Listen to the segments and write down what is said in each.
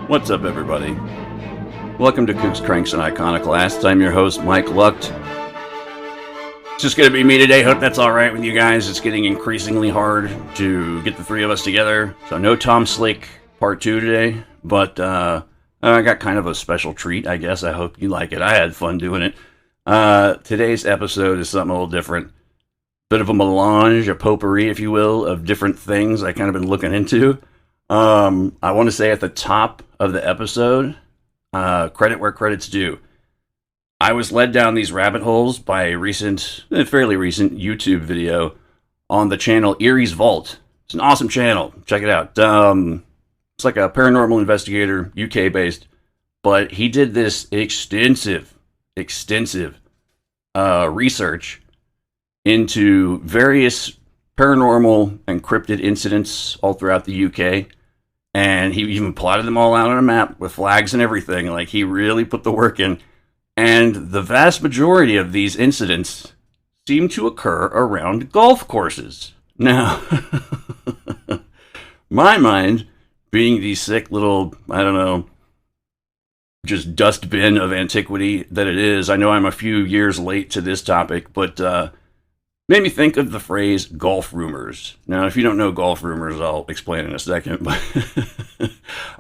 What's up, everybody? Welcome to Kooks, Cranks, and Iconoclasts. I'm your host, Mike Lucht. It's just going to be me today. Hope that's alright with you guys. It's getting increasingly hard to get the three of us together. So no Tom Slick part 2 today, but I got kind of a special treat, I guess. I hope you like it. I had fun doing it. Today's episode is something a little different. Bit of a melange, a potpourri, if you will, of different things I kind of been looking into. I want to say at the top of the episode, credit where credit's due. I was led down these rabbit holes by a fairly recent YouTube video on the channel Erie's Vault. It's an awesome channel. Check it out. It's like a paranormal investigator, UK based, but he did this extensive research into various paranormal encrypted incidents all throughout the UK. And he even plotted them all out on a map with flags and everything. Like, he really put the work in. And the vast majority of these incidents seem to occur around golf courses. Now, my mind, being the sick little, I don't know, just dustbin of antiquity that it is, I know I'm a few years late to this topic, but made me think of the phrase golf rumors. Now, if you don't know golf rumors, I'll explain in a second, but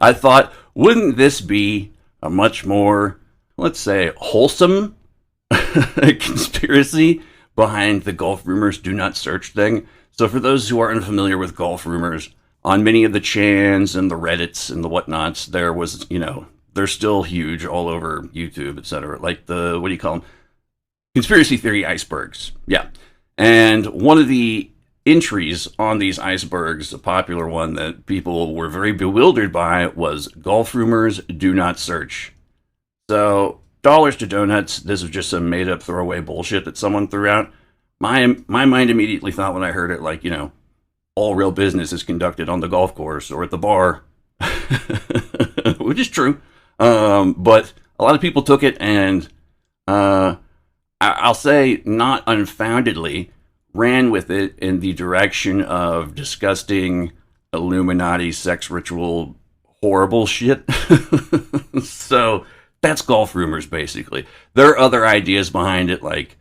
I thought, wouldn't this be a much more, let's say, wholesome conspiracy behind the golf rumors do not search thing? So for those who are unfamiliar with golf rumors, on many of the chans and the Reddits and the whatnots, there was, they're still huge all over YouTube, etc. Like the, what do you call them? Conspiracy theory icebergs. Yeah. And one of the entries on these icebergs, a popular one that people were very bewildered by, was golf rumors do not search. So, dollars to donuts, this was just some made-up throwaway bullshit that someone threw out. My mind immediately thought when I heard it, like, all real business is conducted on the golf course or at the bar, which is true. But a lot of people took it and I'll say not unfoundedly ran with it in the direction of disgusting Illuminati sex ritual horrible shit. So that's golf rumors, basically. There are other ideas behind it, like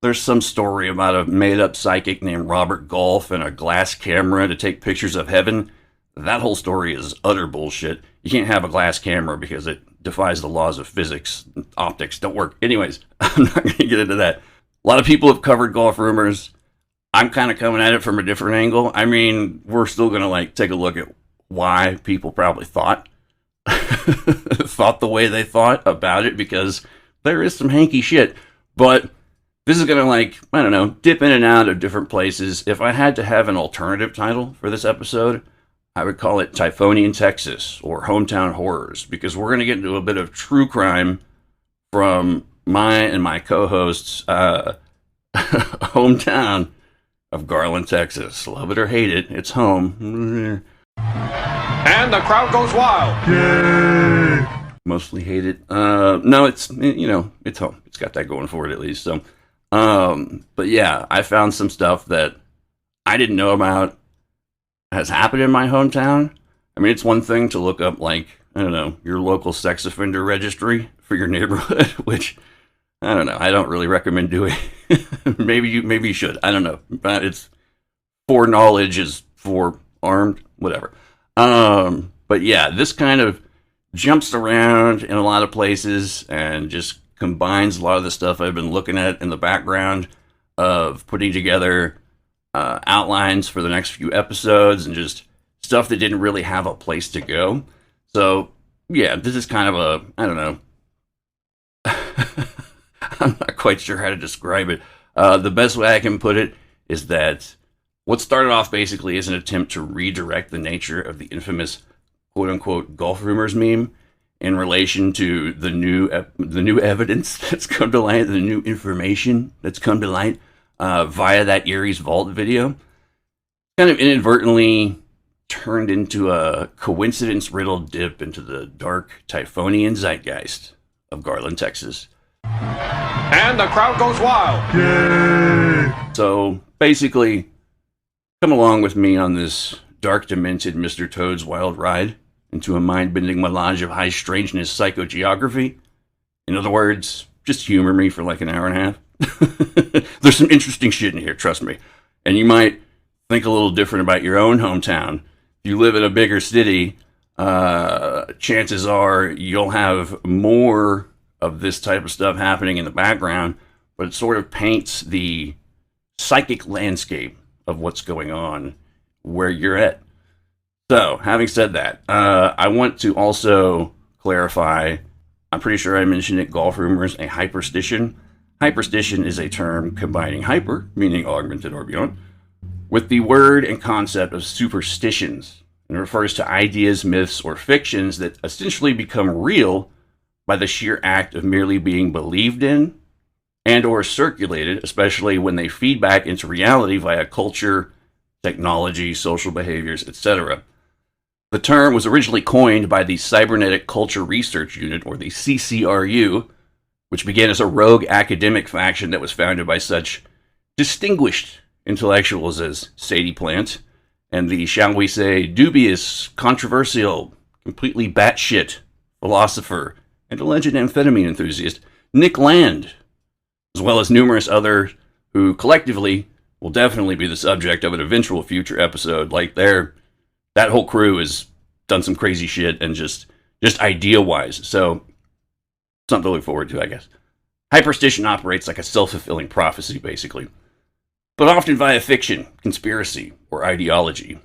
there's some story about a made-up psychic named Robert Golf and a glass camera to take pictures of heaven. That whole story is utter bullshit. You can't have a glass camera because it defies the laws of physics. Optics don't work. Anyways, I'm not going to get into that. A lot of people have covered golf rumors. I'm kind of coming at it from a different angle. I mean, we're still going to take a look at why people probably thought the way they thought about it, because there is some hanky shit. But this is going to, dip in and out of different places. If I had to have an alternative title for this episode, I would call it Typhonian, Texas, or Hometown Horrors, because we're going to get into a bit of true crime from my co-host's hometown of Garland, Texas. Love it or hate it, it's home. And the crowd goes wild. Yay! Mostly hate it. No, it's home. It's got that going for it, at least. So, but yeah, I found some stuff that I didn't know about has happened in my hometown. I mean, it's one thing to look up, your local sex offender registry for your neighborhood, which, I don't know, I don't really recommend doing. maybe you should. I don't know. But it's foreknowledge is forearmed, whatever. But yeah, this kind of jumps around in a lot of places and just combines a lot of the stuff I've been looking at in the background of putting together outlines for the next few episodes and just stuff that didn't really have a place to go. So yeah, this is kind of I don't know. I'm not quite sure how to describe it. The best way I can put it is that what started off basically is an attempt to redirect the nature of the infamous quote-unquote golf rumors meme in relation to the new evidence that's come to light, the new information that's come to light via that Erie's Vault video. Kind of inadvertently turned into a coincidence-riddled dip into the dark Typhonian zeitgeist of Garland, Texas. And the crowd goes wild. Yay! So basically, come along with me on this dark, demented Mr. Toad's wild ride into a mind-bending melange of high strangeness psychogeography. In other words, just humor me for like an hour and a half. There's some interesting shit in here, trust me. And you might think a little different about your own hometown. If you live in a bigger city, chances are you'll have more of this type of stuff happening in the background, but it sort of paints the psychic landscape of what's going on where you're at. So, having said that, I want to also clarify, I'm pretty sure I mentioned it, golf rumors, a hyperstition. Hyperstition is a term combining hyper, meaning augmented or beyond, with the word and concept of superstitions, and refers to ideas, myths, or fictions that essentially become real by the sheer act of merely being believed in and or circulated, especially when they feed back into reality via culture, technology, social behaviors, etc. The term was originally coined by the Cybernetic Culture Research Unit, or the CCRU, which began as a rogue academic faction that was founded by such distinguished intellectuals as Sadie Plant and the, shall we say, dubious, controversial, completely batshit philosopher and alleged amphetamine enthusiast Nick Land, as well as numerous others who collectively will definitely be the subject of an eventual future episode. Like that whole crew has done some crazy shit, and just idea-wise. So, something to look forward to, I guess. Hyperstition operates like a self-fulfilling prophecy, basically, but often via fiction, conspiracy, or ideology.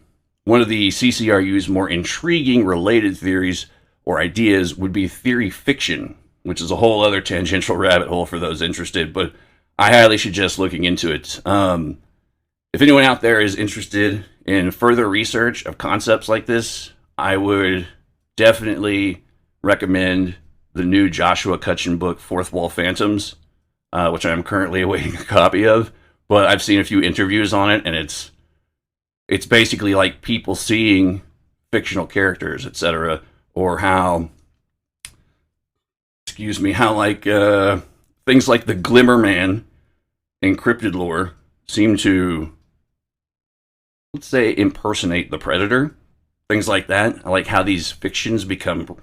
One of the CCRU's more intriguing related theories or ideas would be theory fiction, which is a whole other tangential rabbit hole for those interested, but I highly suggest looking into it. If anyone out there is interested in further research of concepts like this, I would definitely recommend the new Joshua Cutchin book, Fourth Wall Phantoms, which I'm currently awaiting a copy of. But I've seen a few interviews on it, and it's basically like people seeing fictional characters, etc., or how like things like the Glimmer Man in cryptid lore seem to, let's say, impersonate the Predator. Things like that. I like how these fictions become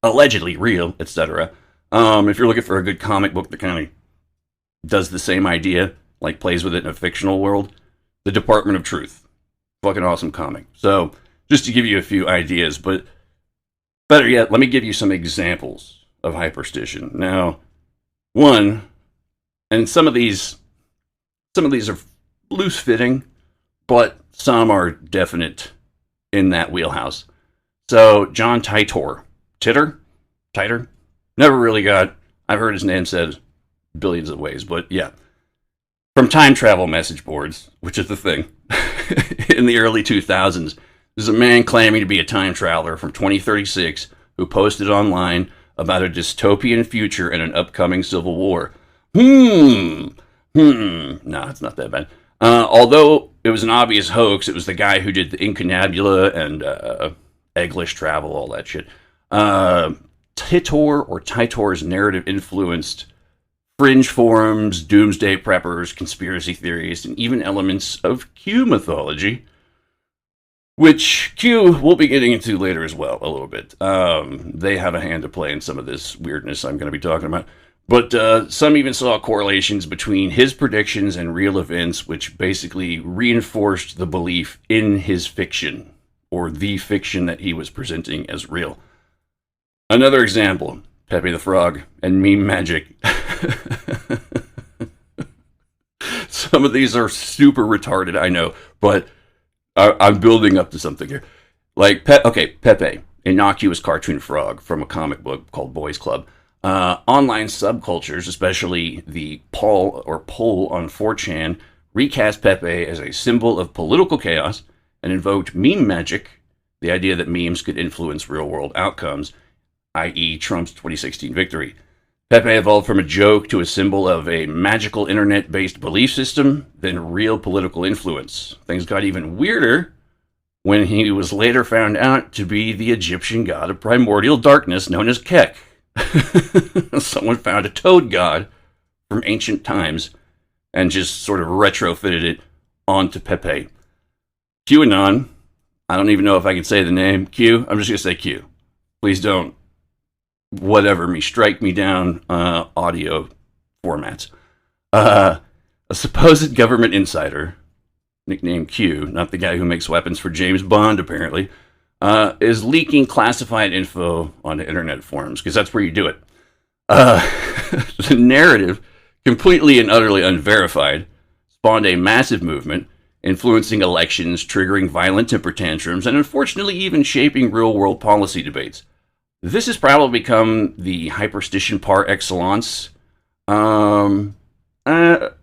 allegedly real, etc. If you're looking for a good comic book that kind of does the same idea, like plays with it in a fictional world, The Department of Truth. Fucking awesome comic. So, just to give you a few ideas, but better yet, let me give you some examples of hyperstition. Now, one, and some of these are loose-fitting, but some are definite in that wheelhouse. So, John Titor. Titer? Never really got, I've heard his name said billions of ways, but yeah. From time travel message boards, which is the thing, in the early 2000s, there's a man claiming to be a time traveler from 2036 who posted online about a dystopian future and an upcoming civil war. No, it's not that bad. Although it was an obvious hoax, it was the guy who did the incunabula and egglish travel, all that shit. Titor's narrative influenced fringe forums, doomsday preppers, conspiracy theories, and even elements of Q mythology, which Q we'll be getting into later as well, a little bit. They have a hand to play in some of this weirdness I'm going to be talking about. But some even saw correlations between his predictions and real events, which basically reinforced the belief in his fiction, or the fiction that he was presenting as real. Another example, Pepe the Frog and meme magic. Some of these are super retarded, I know, but I'm building up to something here. Like, Pepe, innocuous cartoon frog from a comic book called Boys Club. Online subcultures, especially the poll on 4chan, recast Pepe as a symbol of political chaos and invoked meme magic, the idea that memes could influence real-world outcomes, i.e. Trump's 2016 victory. Pepe evolved from a joke to a symbol of a magical internet-based belief system, then real political influence. Things got even weirder when he was later found out to be the Egyptian god of primordial darkness known as Kek. Someone found a toad god from ancient times and just sort of retrofitted it onto Pepe. QAnon, I don't even know if I can say the name. Q. I'm just going to say Q. Please don't, whatever me, strike me down audio formats. A supposed government insider, nicknamed Q, not the guy who makes weapons for James Bond, apparently, is leaking classified info on the internet forums, because that's where you do it. The narrative, completely and utterly unverified, spawned a massive movement, influencing elections, triggering violent temper tantrums, and unfortunately even shaping real-world policy debates. This has probably become the hyperstition par excellence.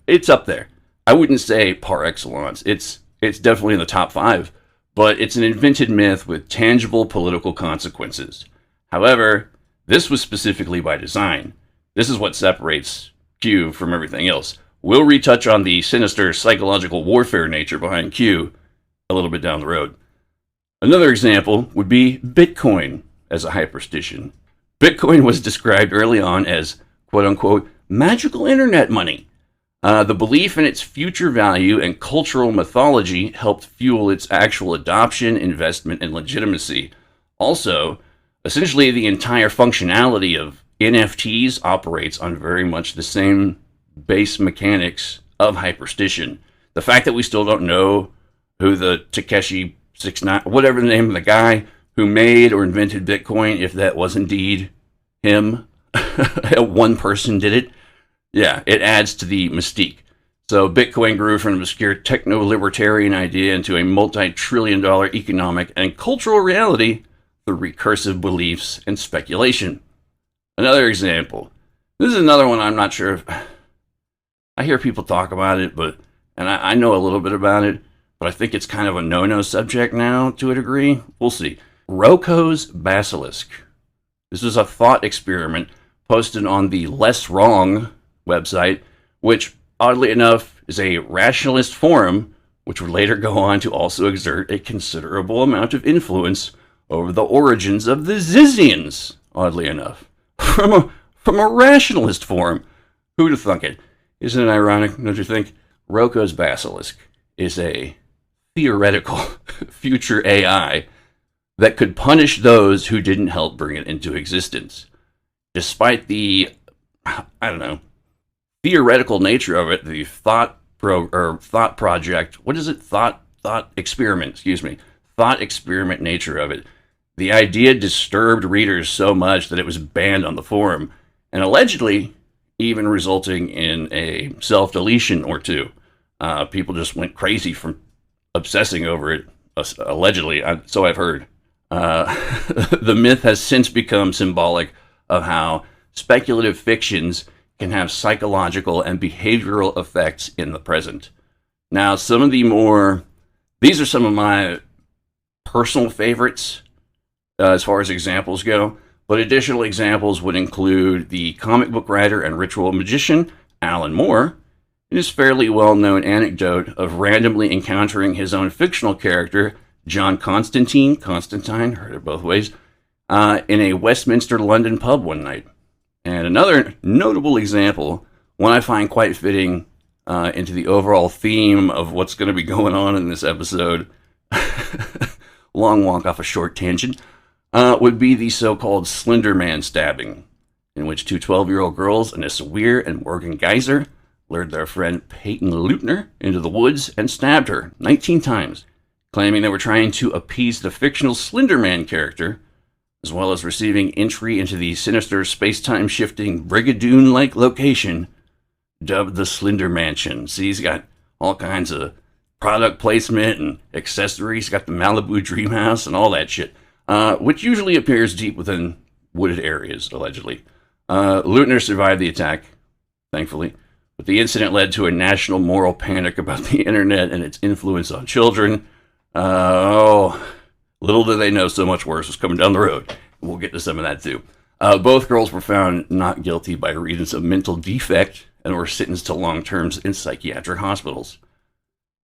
It's up there. I wouldn't say par excellence. It's definitely in the top 5, but it's an invented myth with tangible political consequences. However, this was specifically by design. This is what separates Q from everything else. We'll retouch on the sinister psychological warfare nature behind Q a little bit down the road. Another example would be Bitcoin as a hyperstition. Bitcoin was described early on as, quote-unquote, magical internet money. The belief in its future value and cultural mythology helped fuel its actual adoption, investment, and legitimacy. Also, essentially the entire functionality of NFTs operates on very much the same base mechanics of hyperstition. The fact that we still don't know who the Takeshi 69, whatever the name of the guy who made or invented Bitcoin, if that was indeed him, one person did it, yeah, it adds to the mystique. So Bitcoin grew from an obscure techno-libertarian idea into a multi-trillion-dollar economic and cultural reality through recursive beliefs and speculation. Another example. This is another one I'm not sure if... I hear people talk about it, and I know a little bit about it, but I think it's kind of a no-no subject now to a degree. We'll see. Roko's Basilisk. This is a thought experiment posted on the Less Wrong website, which, oddly enough, is a rationalist forum, which would later go on to also exert a considerable amount of influence over the origins of the Zizians, oddly enough. From a rationalist forum. Who'd have thunk it? Isn't it ironic, don't you think? Roko's Basilisk is a theoretical future AI that could punish those who didn't help bring it into existence. Despite the, theoretical nature of it, the thought experiment nature of it, the idea disturbed readers so much that it was banned on the forum, and allegedly even resulting in a self-deletion or two. People just went crazy from obsessing over it, allegedly, so I've heard. The myth has since become symbolic of how speculative fictions can have psychological and behavioral effects in the present. Now, these are some of my personal favorites as far as examples go, but additional examples would include the comic book writer and ritual magician Alan Moore, and his fairly well-known anecdote of randomly encountering his own fictional character, John Constantine, heard it both ways, in a Westminster London pub one night. And another notable example, one I find quite fitting into the overall theme of what's going to be going on in this episode, long walk off a short tangent, would be the so-called Slender Man stabbing, in which two 12-year-old girls, Anissa Weir and Morgan Geyser, lured their friend Peyton Leutner into the woods and stabbed her 19 times, claiming they were trying to appease the fictional Slender Man character, as well as receiving entry into the sinister space-time shifting Brigadoon-like location dubbed the Slender Mansion. See, he's got all kinds of product placement and accessories. He's got the Malibu Dream House and all that shit, which usually appears deep within wooded areas, allegedly. Leutner survived the attack, thankfully, but the incident led to a national moral panic about the internet and its influence on children. Little did they know so much worse was coming down the road. We'll get to some of that too. Both girls were found not guilty by reasons of mental defect and were sentenced to long terms in psychiatric hospitals.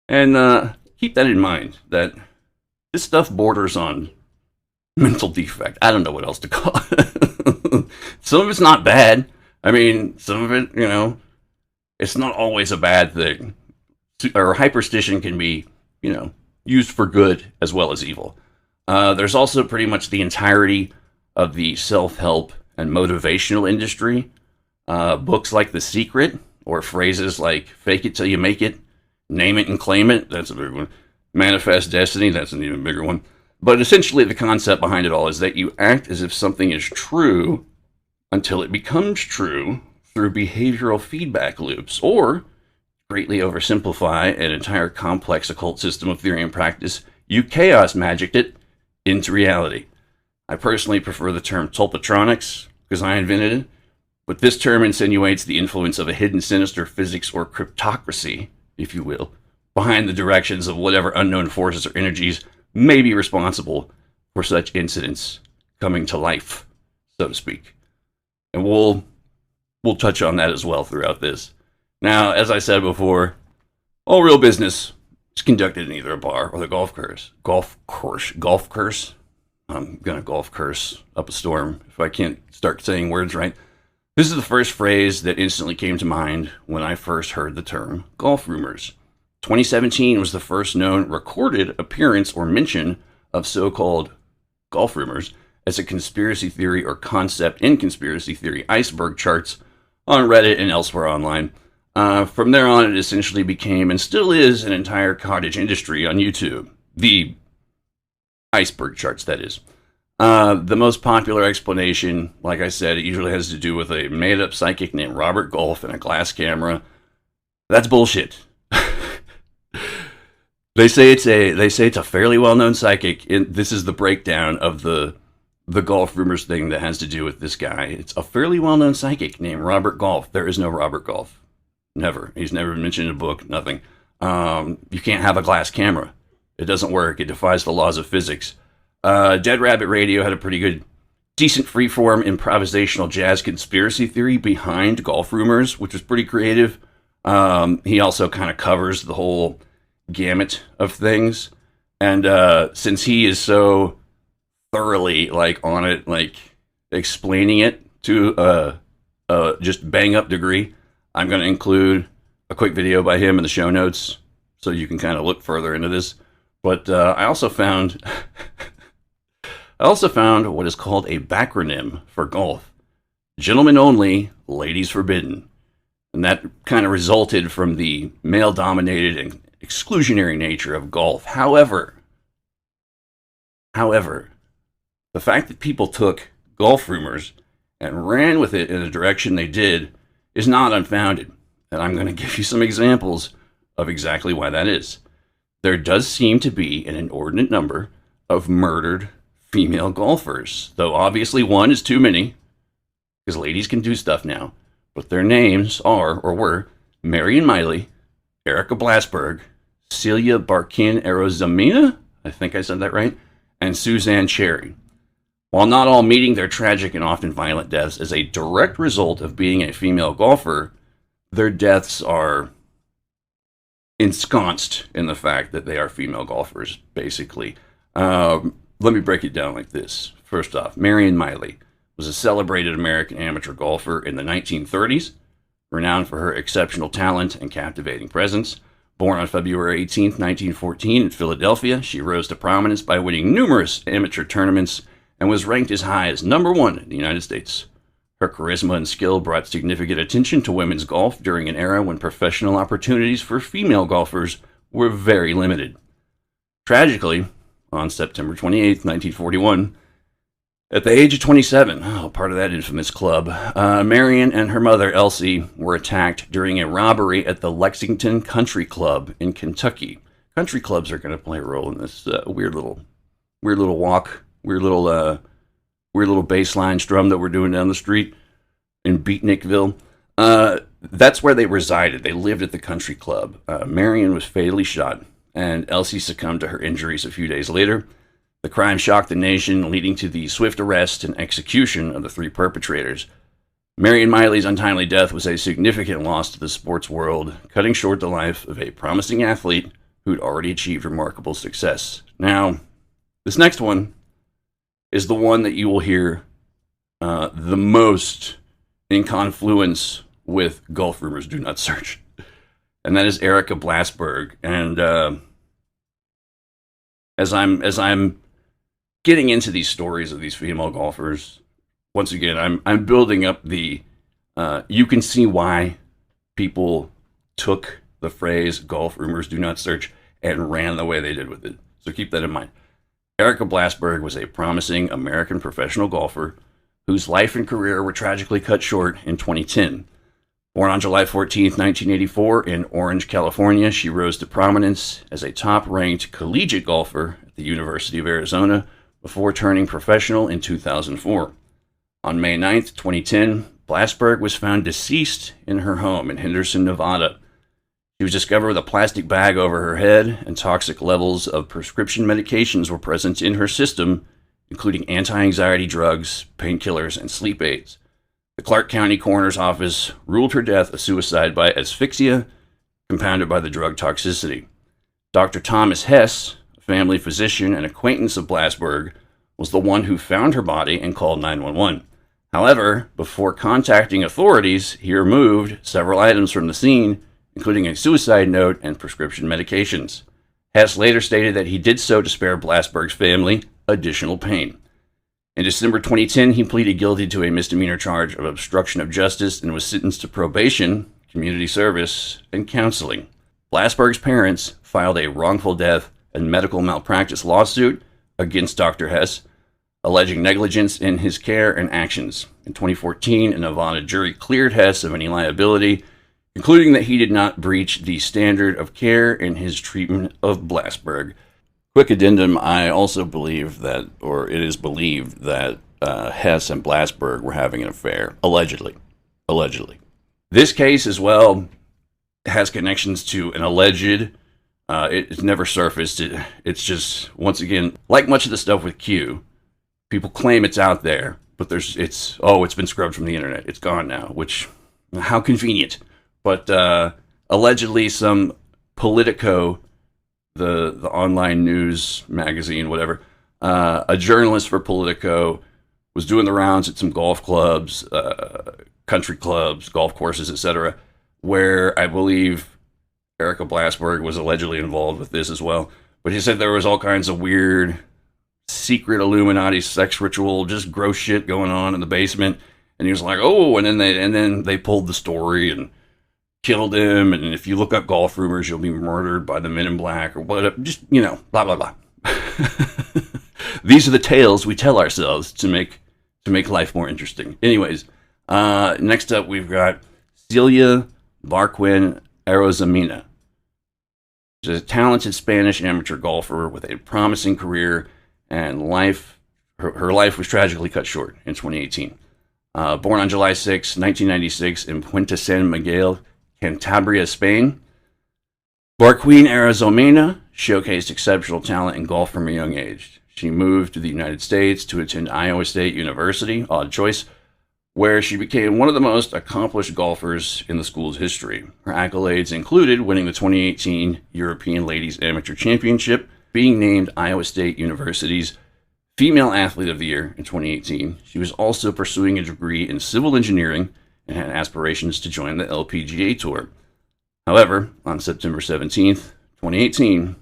And keep that in mind, that this stuff borders on mental defect. I don't know what else to call it. Some of it's not bad. I mean, some of it, it's not always a bad thing. Or hyperstition can be, used for good as well as evil. There's also pretty much the entirety of the self-help and motivational industry. Books like The Secret, or phrases like fake it till you make it, name it and claim it, that's a big one. Manifest destiny, that's an even bigger one. But essentially the concept behind it all is that you act as if something is true until it becomes true through behavioral feedback loops, or, greatly oversimplify an entire complex occult system of theory and practice, you chaos magicked it into reality. I personally prefer the term tulpatronics because I invented it, but this term insinuates the influence of a hidden sinister physics or cryptocracy, if you will, behind the directions of whatever unknown forces or energies may be responsible for such incidents coming to life, so to speak. And we'll touch on that as well throughout this. Now, as I said before, all real business is conducted in either a bar or the golf course. Golf course. I'm gonna golf curse up a storm if I can't start saying words right. This is the first phrase that instantly came to mind when I first heard the term golf rumors. 2017 was the first known recorded appearance or mention of so-called golf rumors as a conspiracy theory or concept in conspiracy theory iceberg charts on Reddit and elsewhere online. From there on, it essentially became, and still is, an entire cottage industry on YouTube. The iceberg charts, that is. The most popular explanation, like I said, it usually has to do with a made-up psychic named Robert Golf and a glass camera. That's bullshit. They say it's a fairly well-known psychic. This is the breakdown of the golf rumors thing that has to do with this guy. It's a fairly well-known psychic named Robert Golf. There is no Robert Golf. Never. He's never been mentioned in a book. Nothing. You can't have a glass camera. It doesn't work. It defies the laws of physics. Dead Rabbit Radio had a pretty good, decent freeform improvisational jazz conspiracy theory behind golf rumors, which was pretty creative. He also kind of covers the whole gamut of things. And since he is so thoroughly on it, explaining it to just bang up degree, I'm going to include a quick video by him in the show notes so you can kind of look further into this. But I also found what is called a backronym for golf. Gentlemen only, ladies forbidden. And that kind of resulted from the male-dominated and exclusionary nature of golf. However, the fact that people took golf rumors and ran with it in the direction they did is not unfounded. And I'm going to give you some examples of exactly why that is. There does seem to be an inordinate number of murdered female golfers, though obviously one is too many, because ladies can do stuff now. But their names are, or were, Marion Miley, Erica Blasberg, Celia Barkin Arozamina, I think I said that right, and Suzanne Cherry. While not all meeting their tragic and often violent deaths as a direct result of being a female golfer, their deaths are ensconced in the fact that they are female golfers, basically. Let me break it down like this. First off, Marion Miley was a celebrated American amateur golfer in the 1930s, renowned for her exceptional talent and captivating presence. Born on February 18, 1914 in Philadelphia, she rose to prominence by winning numerous amateur tournaments and was ranked as high as number 1 in the United States. Her charisma and skill brought significant attention to women's golf during an era when professional opportunities for female golfers were very limited. Tragically, on September 28, 1941, at the age of 27, part of that infamous club, Marion and her mother, Elsie, were attacked during a robbery at the Lexington Country Club in Kentucky. Country clubs are going to play a role in this weird little walk, weird little bass line strum that we're doing down the street in Beatnikville. That's where they resided. They lived at the country club. Marion was fatally shot, and Elsie succumbed to her injuries a few days later. The crime shocked the nation, leading to the swift arrest and execution of the 3 perpetrators. Marion Miley's untimely death was a significant loss to the sports world, cutting short the life of a promising athlete who'd already achieved remarkable success. Now, this next one is the one that you will hear the most in confluence with golf rumors do not search. And that is Erica Blasberg. And As I'm getting into these stories of these female golfers, once again, I'm building up the. You can see why people took the phrase "golf rumors do not search" and ran the way they did with it. So keep that in mind. Erica Blasberg was a promising American professional golfer whose life and career were tragically cut short in 2010. Born on July 14, 1984, in Orange, California, she rose to prominence as a top-ranked collegiate golfer at the University of Arizona before turning professional in 2004. On May 9, 2010, Blasberg was found deceased in her home in Henderson, Nevada. She was discovered with a plastic bag over her head, and toxic levels of prescription medications were present in her system, including anti-anxiety drugs, painkillers, and sleep aids. The Clark County Coroner's Office ruled her death a suicide by asphyxia, compounded by the drug toxicity. Dr. Thomas Hess, a family physician and acquaintance of Blasberg, was the one who found her body and called 911. However, before contacting authorities, he removed several items from the scene, including a suicide note and prescription medications. Hess later stated that he did so to spare Blasberg's family additional pain. In December 2010, he pleaded guilty to a misdemeanor charge of obstruction of justice and was sentenced to probation, community service, and counseling. Blasberg's parents filed a wrongful death and medical malpractice lawsuit against Dr. Hess, alleging negligence in his care and actions. In 2014, a Nevada jury cleared Hess of any liability, concluding that he did not breach the standard of care in his treatment of Blasberg. Quick addendum, I also believe that, or it is believed that Hess and Blasberg were having an affair. Allegedly. This case as well has connections to an alleged, it's never surfaced. It's just, once again, like much of the stuff with Q, people claim it's out there, but it's been scrubbed from the internet. It's gone now, which, how convenient. But allegedly some Politico, the online news magazine, whatever, a journalist for Politico was doing the rounds at some golf clubs, country clubs, golf courses, etc., where I believe Erica Blasberg was allegedly involved with this as well. But he said there was all kinds of weird, secret Illuminati sex ritual, just gross shit going on in the basement. And he was like, oh, and then they pulled the story and killed him, and if you look up golf rumors, you'll be murdered by the Men in Black or whatever. Just, blah, blah, blah. These are the tales we tell ourselves to make life more interesting. Anyways, next up we've got Celia Barquin Arozamena. She's a talented Spanish amateur golfer with a promising career, and her life was tragically cut short in 2018. Born on July 6, 1996 in Puente San Miguel, Cantabria, Spain, Barquin Arozamena showcased exceptional talent in golf from a young age. She moved to the United States to attend Iowa State University, odd choice, where she became one of the most accomplished golfers in the school's history. Her accolades included winning the 2018 European Ladies Amateur Championship, being named Iowa State University's Female Athlete of the Year in 2018. She was also pursuing a degree in civil engineering and had aspirations to join the LPGA Tour. However, on September 17th, 2018,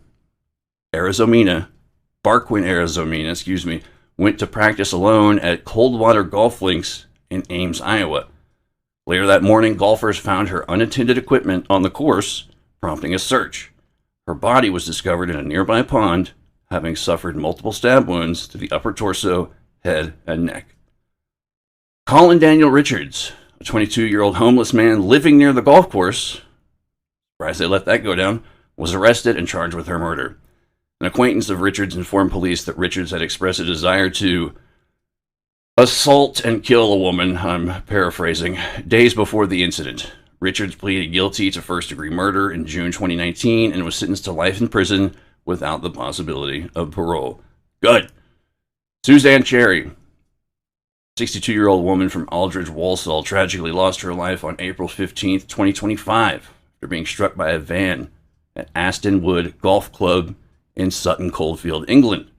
Barquin Arozamena, went to practice alone at Coldwater Golf Links in Ames, Iowa. Later that morning, golfers found her unattended equipment on the course, prompting a search. Her body was discovered in a nearby pond, having suffered multiple stab wounds to the upper torso, head, and neck. Colin Daniel Richards, a 22-year-old homeless man living near the golf course, surprised they let that go down, was arrested and charged with her murder. An acquaintance of Richards informed police that Richards had expressed a desire to assault and kill a woman, I'm paraphrasing, days before the incident. Richards pleaded guilty to first-degree murder in June 2019 and was sentenced to life in prison without the possibility of parole. Good. Suzanne Cherry, 62-year-old woman from Aldridge, Walsall, tragically lost her life on April 15, 2025, after being struck by a van at Aston Wood Golf Club in Sutton Coldfield, England.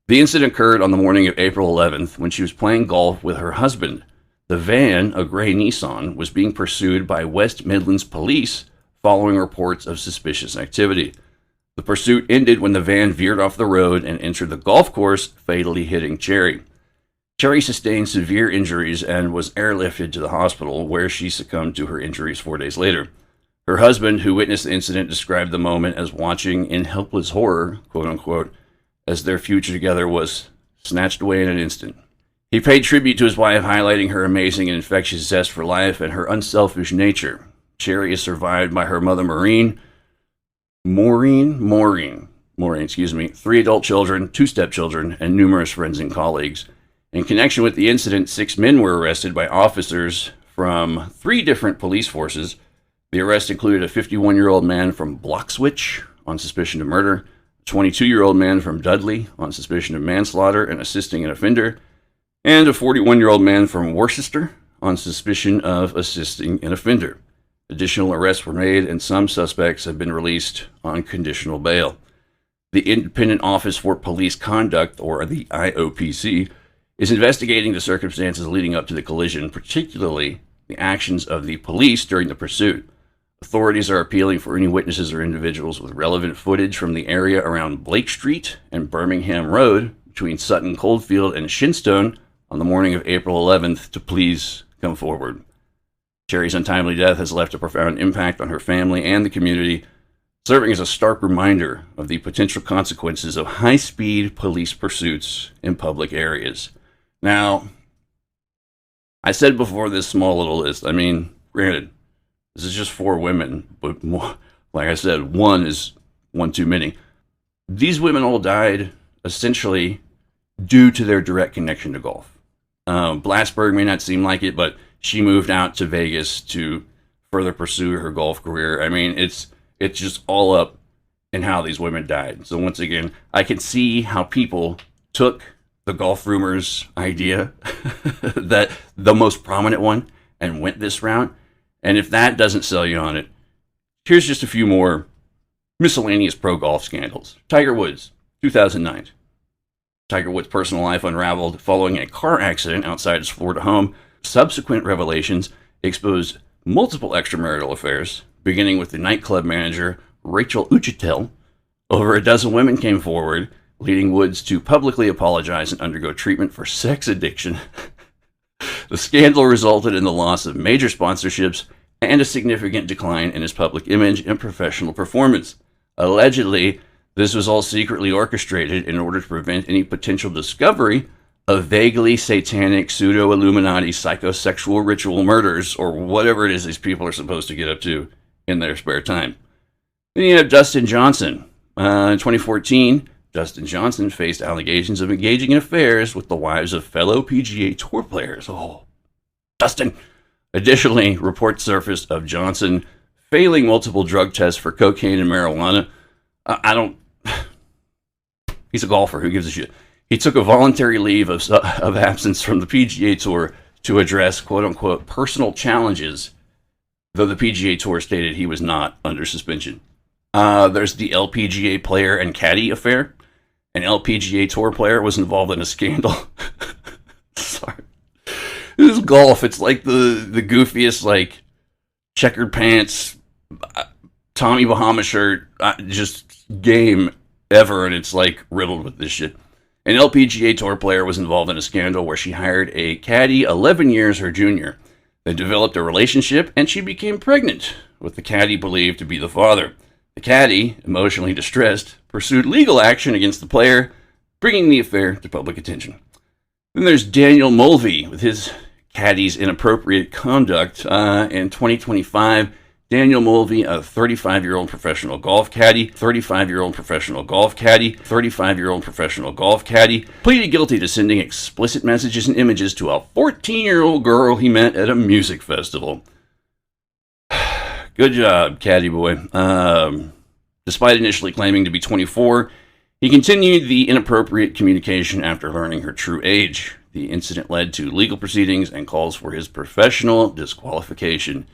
The incident occurred on the morning of April 11th when she was playing golf with her husband. The van, a gray Nissan, was being pursued by West Midlands police following reports of suspicious activity. The pursuit ended when the van veered off the road and entered the golf course, fatally hitting Cherry. Cherry sustained severe injuries and was airlifted to the hospital, where she succumbed to her injuries 4 days later. Her husband, who witnessed the incident, described the moment as watching in helpless horror, quote unquote, as their future together was snatched away in an instant. He paid tribute to his wife, highlighting her amazing and infectious zest for life and her unselfish nature. Cherry is survived by her mother, Maureen, 3 adult children, 2 stepchildren, and numerous friends and colleagues. In connection with the incident, 6 men were arrested by officers from 3 different police forces. The arrest included a 51-year-old man from Bloxwich on suspicion of murder, a 22-year-old man from Dudley on suspicion of manslaughter and assisting an offender, and a 41-year-old man from Worcester on suspicion of assisting an offender. Additional arrests were made, and some suspects have been released on conditional bail. The Independent Office for Police Conduct, or the IOPC, is investigating the circumstances leading up to the collision, particularly the actions of the police during the pursuit. Authorities are appealing for any witnesses or individuals with relevant footage from the area around Blake Street and Birmingham Road between Sutton Coldfield and Shinstone on the morning of April 11th to please come forward. Cherry's untimely death has left a profound impact on her family and the community, serving as a stark reminder of the potential consequences of high-speed police pursuits in public areas. Now, I said before this small little list, I mean, granted, this is just 4 women, but more, like I said, one is one too many. These women all died essentially due to their direct connection to golf. Blasberg may not seem like it, but she moved out to Vegas to further pursue her golf career. I mean, it's just all up in how these women died. So once again, I can see how people took the golf rumors idea, that the most prominent one, and went this route. And if that doesn't sell you on it, here's just a few more miscellaneous pro golf scandals. Tiger Woods, 2009. Tiger Woods' personal life unraveled following a car accident outside his Florida home. Subsequent revelations exposed multiple extramarital affairs, beginning with the nightclub manager, Rachel Uchitel. Over a dozen women came forward, leading Woods to publicly apologize and undergo treatment for sex addiction. The scandal resulted in the loss of major sponsorships and a significant decline in his public image and professional performance. Allegedly, this was all secretly orchestrated in order to prevent any potential discovery of vaguely satanic pseudo-Illuminati psychosexual ritual murders, or whatever it is these people are supposed to get up to in their spare time. Then you have Dustin Johnson. In 2014, Dustin Johnson faced allegations of engaging in affairs with the wives of fellow PGA Tour players. Oh, Dustin! Additionally, reports surfaced of Johnson failing multiple drug tests for cocaine and marijuana. He's a golfer. Who gives a shit? He took a voluntary leave of absence from the PGA Tour to address, quote-unquote, personal challenges, though the PGA Tour stated he was not under suspension. There's the LPGA player and caddy affair. An LPGA Tour player was involved in a scandal. Sorry. This is golf. It's like the goofiest, like, checkered pants, Tommy Bahama shirt, just game ever, and it's, like, riddled with this shit. An LPGA Tour player was involved in a scandal where she hired a caddy 11 years her junior. They developed a relationship, and she became pregnant, with the caddy believed to be the father. The caddy, emotionally distressed, pursued legal action against the player, bringing the affair to public attention. Then there's Daniel Mulvey with his caddy's inappropriate conduct. In 2025, Daniel Mulvey, a 35-year-old professional golf caddy, pleaded guilty to sending explicit messages and images to a 14-year-old girl he met at a music festival. Good job, caddy boy. Despite initially claiming to be 24, he continued the inappropriate communication after learning her true age. The incident led to legal proceedings and calls for his professional disqualification.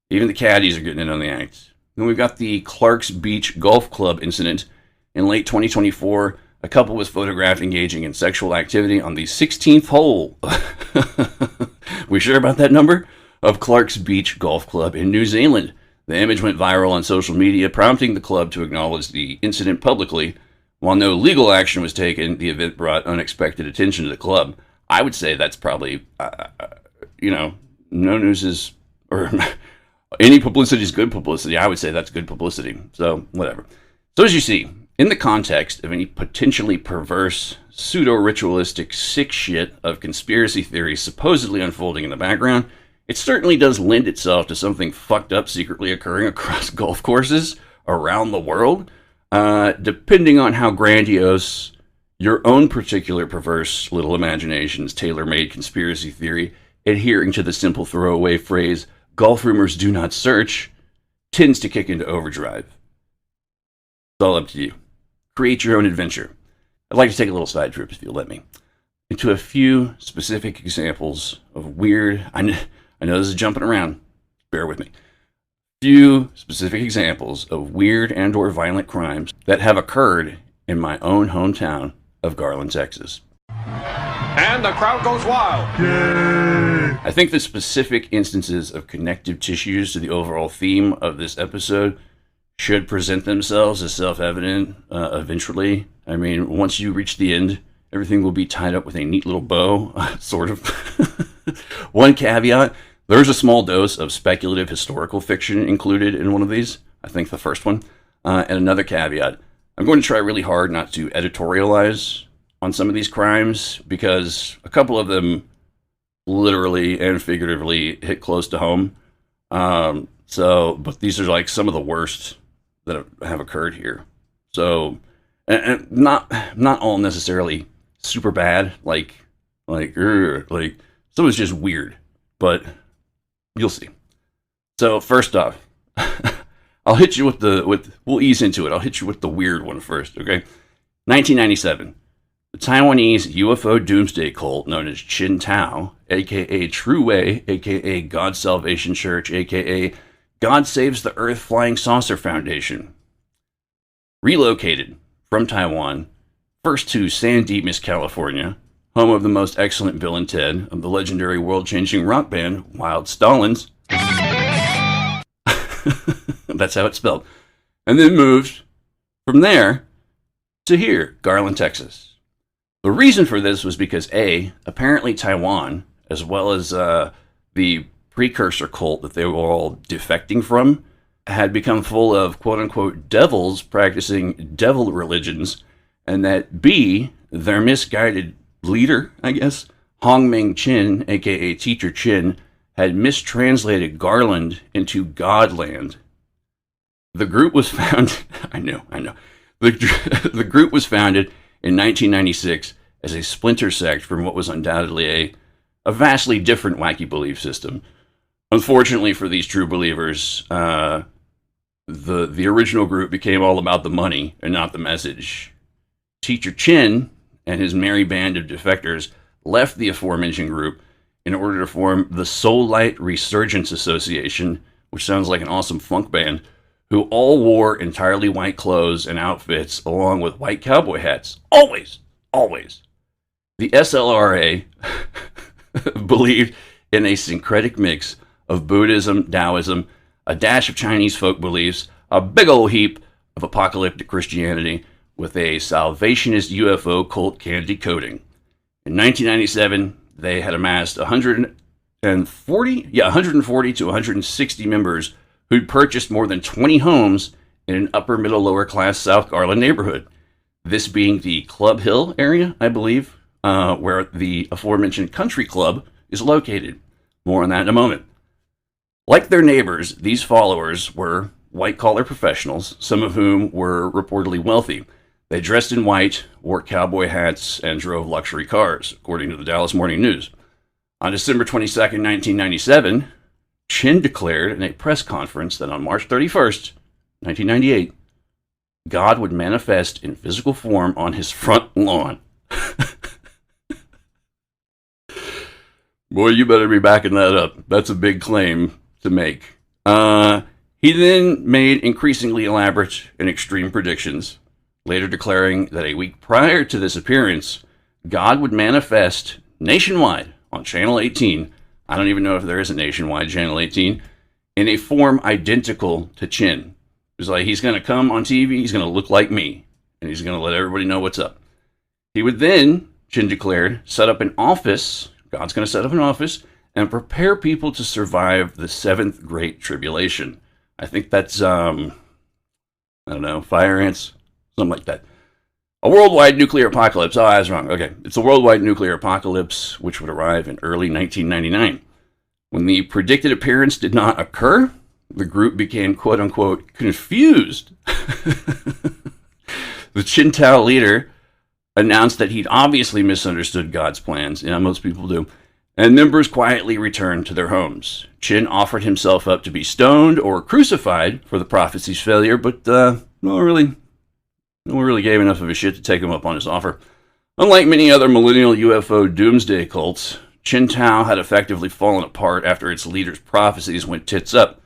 Even the caddies are getting in on the act. Then we've got the Clark's Beach Golf Club incident. In late 2024, a couple was photographed engaging in sexual activity on the 16th hole. We sure about that number? Of Clark's Beach Golf Club in New Zealand. The image went viral on social media, prompting the club to acknowledge the incident publicly. While no legal action was taken, the event brought unexpected attention to the club. I would say that's probably, no news is, or any publicity is good publicity. I would say that's good publicity. So, whatever. So, as you see, in the context of any potentially perverse, pseudo-ritualistic, sick shit of conspiracy theories supposedly unfolding in the background, it certainly does lend itself to something fucked up secretly occurring across golf courses around the world. Depending on how grandiose your own particular perverse little imagination's tailor-made conspiracy theory, adhering to the simple throwaway phrase, golf rumors do not search, tends to kick into overdrive. It's all up to you. Create your own adventure. I'd like to take a little side trip, if you'll let me, into a few specific examples of weird, I know this is jumping around, bear with me, few specific examples of weird and or violent crimes that have occurred in my own hometown of Garland, Texas. And the crowd goes wild. Yay! I think the specific instances of connective tissues to the overall theme of this episode should present themselves as self-evident eventually. I mean, once you reach the end, everything will be tied up with a neat little bow, sort of. One caveat, there's a small dose of speculative historical fiction included in one of these. I think the first one. And another caveat, I'm going to try really hard not to editorialize on some of these crimes because a couple of them literally and figuratively hit close to home. But these are like some of the worst that have occurred here. So, and not all necessarily super bad, like some is just weird, but you'll see. So first off, I'll hit you we'll ease into it. I'll hit you with the weird one first, okay? 1997, the Taiwanese UFO doomsday cult known as Chin Tao, aka True Way, aka God's Salvation Church, aka God Saves the Earth Flying Saucer Foundation, relocated from Taiwan, first to San Dimas, California, home of the most excellent Bill and Ted of the legendary world-changing rock band Wild Stallings. That's how it's spelled. And then moved from there to here, Garland, Texas. The reason for this was because apparently Taiwan, as well as the precursor cult that they were all defecting from, had become full of quote-unquote devils practicing devil religions, and that B, their misguided leader, I guess, Hong Ming Chin, aka Teacher Chin, had mistranslated Garland into Godland. The group was founded, I know. The group was founded in 1996 as a splinter sect from what was undoubtedly a vastly different wacky belief system. Unfortunately for these true believers, the original group became all about the money and not the message. Teacher Chin and his merry band of defectors left the aforementioned group in order to form the Soul Light Resurgence Association, which sounds like an awesome funk band, who all wore entirely white clothes and outfits along with white cowboy hats. Always. The SLRA believed in a syncretic mix of Buddhism, Taoism, a dash of Chinese folk beliefs, a big old heap of apocalyptic Christianity, with a salvationist UFO cult candy coating. In 1997, they had amassed 140 to 160 members who'd purchased more than 20 homes in an upper middle lower class South Garland neighborhood. This being the Club Hill area, I believe, where the aforementioned country club is located. More on that in a moment. Like their neighbors, these followers were white-collar professionals, some of whom were reportedly wealthy. They dressed in white, wore cowboy hats, and drove luxury cars, according to the Dallas Morning News. On December 22nd, 1997, Chin declared in a press conference that on March 31st, 1998, God would manifest in physical form on his front lawn. Boy, you better be backing that up. That's a big claim to make. He then made increasingly elaborate and extreme predictions, later declaring that a week prior to this appearance, God would manifest nationwide on Channel 18. I don't even know if there is a nationwide Channel 18. in a form identical to Chin. It was like, he's going to come on TV, he's going to look like me, and he's going to let everybody know what's up. He would then, Chin declared, set up an office, God's going to set up an office, and prepare people to survive the seventh great tribulation. I think that's, I don't know, fire ants, something like that. A worldwide nuclear apocalypse. Oh, I was wrong. Okay. It's a worldwide nuclear apocalypse, which would arrive in early 1999. When the predicted appearance did not occur, the group became, quote-unquote, confused. The Qintao leader announced that he'd obviously misunderstood God's plans. Yeah, most people do. And members quietly returned to their homes. Chin offered himself up to be stoned or crucified for the prophecy's failure, but no one really gave enough of a shit to take him up on his offer. Unlike many other millennial UFO doomsday cults, Qintao had effectively fallen apart after its leader's prophecies went tits up.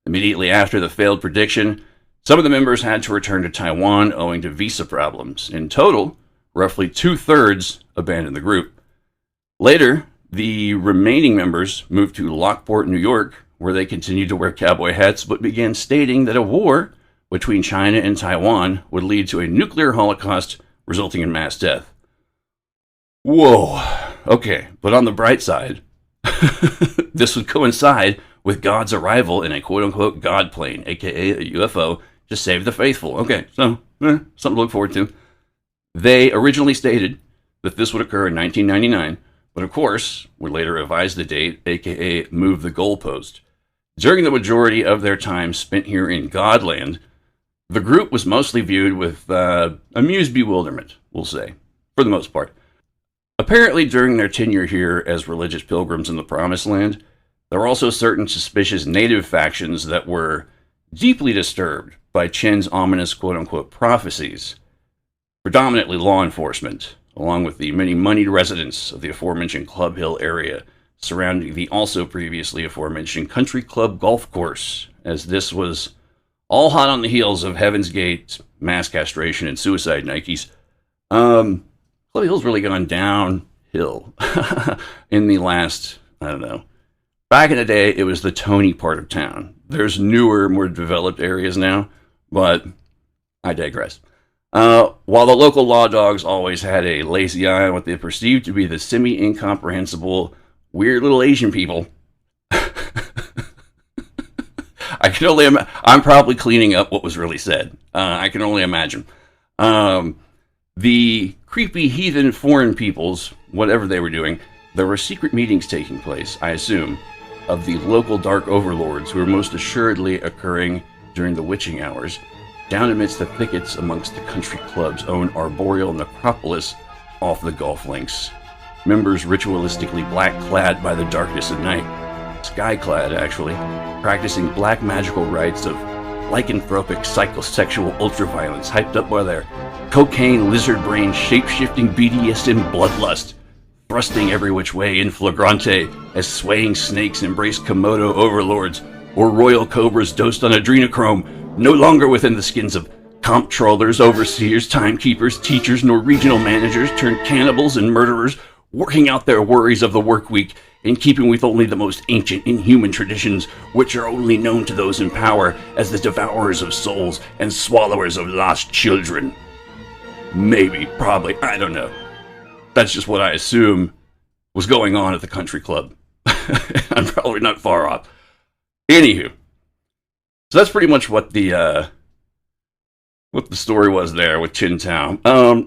Immediately after the failed prediction, some of the members had to return to Taiwan owing to visa problems. In total, roughly 2/3 abandoned the group. Later, the remaining members moved to Lockport, New York, where they continued to wear cowboy hats, but began stating that a war between China and Taiwan would lead to a nuclear holocaust, resulting in mass death. Whoa. Okay, but on the bright side, this would coincide with God's arrival in a quote-unquote God plane, aka a UFO, to save the faithful. Okay, so something to look forward to. They originally stated that this would occur in 1999, but of course would later revise the date, aka move the goalpost. During the majority of their time spent here in Godland, the group was mostly viewed with amused bewilderment, we'll say, for the most part. Apparently, during their tenure here as religious pilgrims in the Promised Land, there were also certain suspicious native factions that were deeply disturbed by Chin's ominous quote-unquote prophecies. Predominantly law enforcement, along with the many moneyed residents of the aforementioned Club Hill area, surrounding the also previously aforementioned Country Club golf course, as this was all hot on the heels of Heaven's Gate, mass castration, and suicide Nikes. Club Hill's really gone downhill in the last, I don't know. Back in the day, it was the Tony part of town. There's newer, more developed areas now, but I digress. While the local law dogs always had a lazy eye on what they perceived to be the semi-incomprehensible, weird little Asian people, I'm probably cleaning up what was really said. I can only imagine. The creepy heathen foreign peoples, whatever they were doing, there were secret meetings taking place, I assume, of the local dark overlords who were most assuredly occurring during the witching hours, down amidst the thickets amongst the country club's own arboreal necropolis off the golf links. Members ritualistically black-clad by the darkness of night, sky-clad actually, practicing black magical rites of lycanthropic psychosexual ultraviolence hyped up by their cocaine, lizard-brain, shape-shifting BDSM bloodlust, thrusting every which way in flagrante as swaying snakes embrace Komodo overlords or royal cobras dosed on adrenochrome, no longer within the skins of comptrollers, overseers, timekeepers, teachers, nor regional managers turned cannibals and murderers, working out their worries of the work week in keeping with only the most ancient inhuman traditions, which are only known to those in power as the devourers of souls and swallowers of lost children. Maybe, probably, I don't know. That's just what I assume was going on at the country club. I'm probably not far off. Anywho, so that's pretty much what the story was there with Qintao.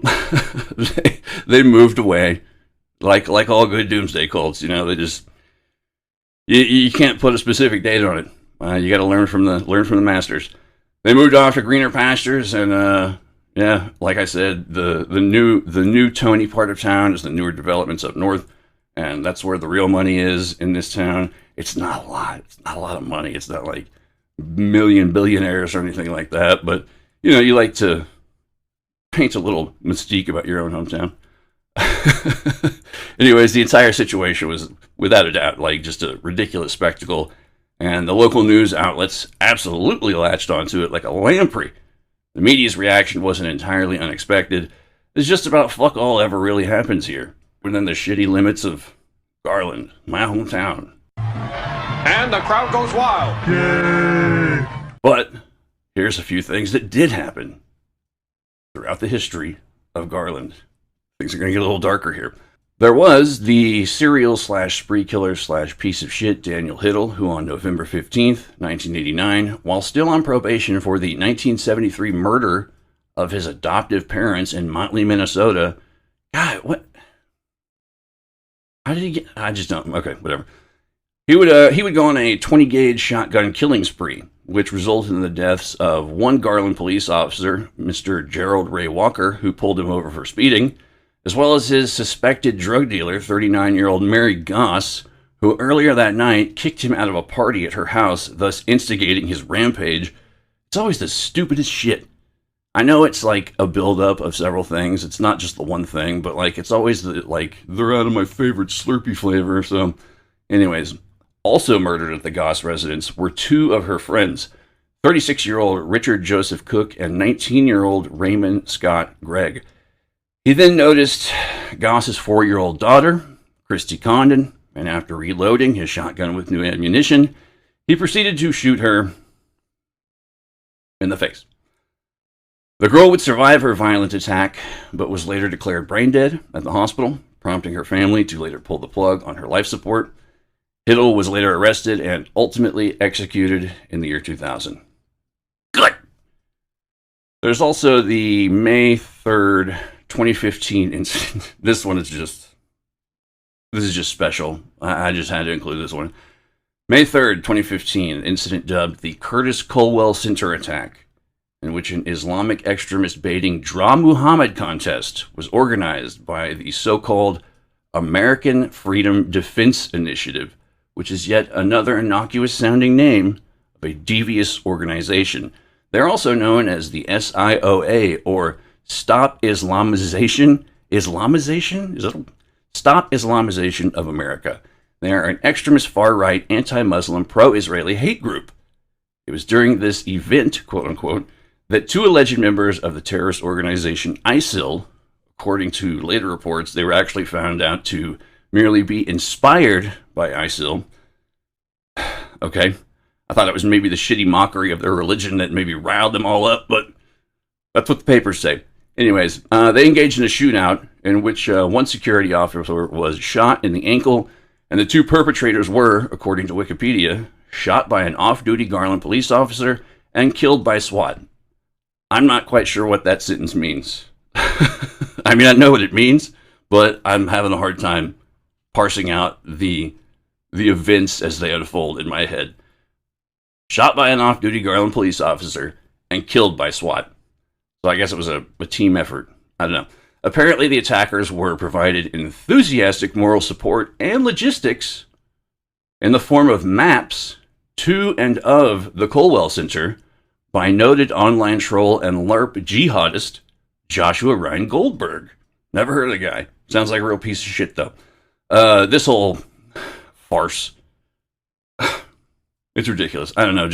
They moved away, like all good doomsday cults. You know, they just you can't put a specific date on it. You got to learn from the masters. They moved off to greener pastures, and yeah, like I said, the new Tony part of town is the newer developments up north, and that's where the real money is in this town. It's not a lot. It's not a lot of money. It's not like million billionaires or anything like that. But you know, you like to paint a little mystique about your own hometown. Anyways, the entire situation was, without a doubt, like just a ridiculous spectacle, and the local news outlets absolutely latched onto it like a lamprey. The media's reaction wasn't entirely unexpected. It's just about fuck all ever really happens here, within the shitty limits of Garland, my hometown. And the crowd goes wild. But here's a few things that did happen throughout the history of Garland. Things are going to get a little darker here. There was the serial slash spree killer slash piece of shit Daniel Hiddle, who on November 15th, 1989, while still on probation for the 1973 murder of his adoptive parents in Motley, Minnesota. God, what? How did he get? I just don't. Okay, whatever. He would go on a 20-gauge shotgun killing spree, which resulted in the deaths of one Garland police officer, Mr. Gerald Ray Walker, who pulled him over for speeding, as well as his suspected drug dealer, 39-year-old Mary Goss, who earlier that night kicked him out of a party at her house, thus instigating his rampage. It's always the stupidest shit. I know it's like a buildup of several things. It's not just the one thing, but like it's always they're out of my favorite Slurpee flavor. So, anyways, also murdered at the Goss residence were two of her friends, 36-year-old Richard Joseph Cook and 19-year-old Raymond Scott Gregg. He then noticed Goss's 4-year-old daughter, Christy Condon, and after reloading his shotgun with new ammunition, he proceeded to shoot her in the face. The girl would survive her violent attack, but was later declared brain dead at the hospital, prompting her family to later pull the plug on her life support. Hiddle was later arrested and ultimately executed in the year 2000. Good! There's also the May 3rd, 2015 incident. This is just special. I just had to include this one. May 3rd, 2015, incident dubbed the Curtis Colwell Center attack, in which an Islamic extremist baiting Draw Muhammad contest was organized by the so-called American Freedom Defense Initiative, which is yet another innocuous-sounding name of a devious organization. They're also known as the SIOA, or Stop Islamization. Islamization? Is it? Stop Islamization of America. They are an extremist far-right, anti-Muslim, pro-Israeli hate group. It was during this event, quote-unquote, that two alleged members of the terrorist organization ISIL, according to later reports, they were actually found out to merely be inspired by ISIL. Okay, I thought it was maybe the shitty mockery of their religion that maybe riled them all up, but that's what the papers say. Anyways, they engaged in a shootout in which one security officer was shot in the ankle, and the two perpetrators were, according to Wikipedia, shot by an off-duty Garland police officer and killed by SWAT. I'm not quite sure what that sentence means. I mean, I know what it means, but I'm having a hard time parsing out the events as they unfold in my head. Shot by an off-duty Garland police officer and killed by SWAT. So I guess it was a team effort. I don't know. Apparently the attackers were provided enthusiastic moral support and logistics in the form of maps to and of the Colwell Center by noted online troll and LARP jihadist Joshua Ryan Goldberg. Never heard of the guy. Sounds like a real piece of shit, though. This whole farce, it's ridiculous. I don't know,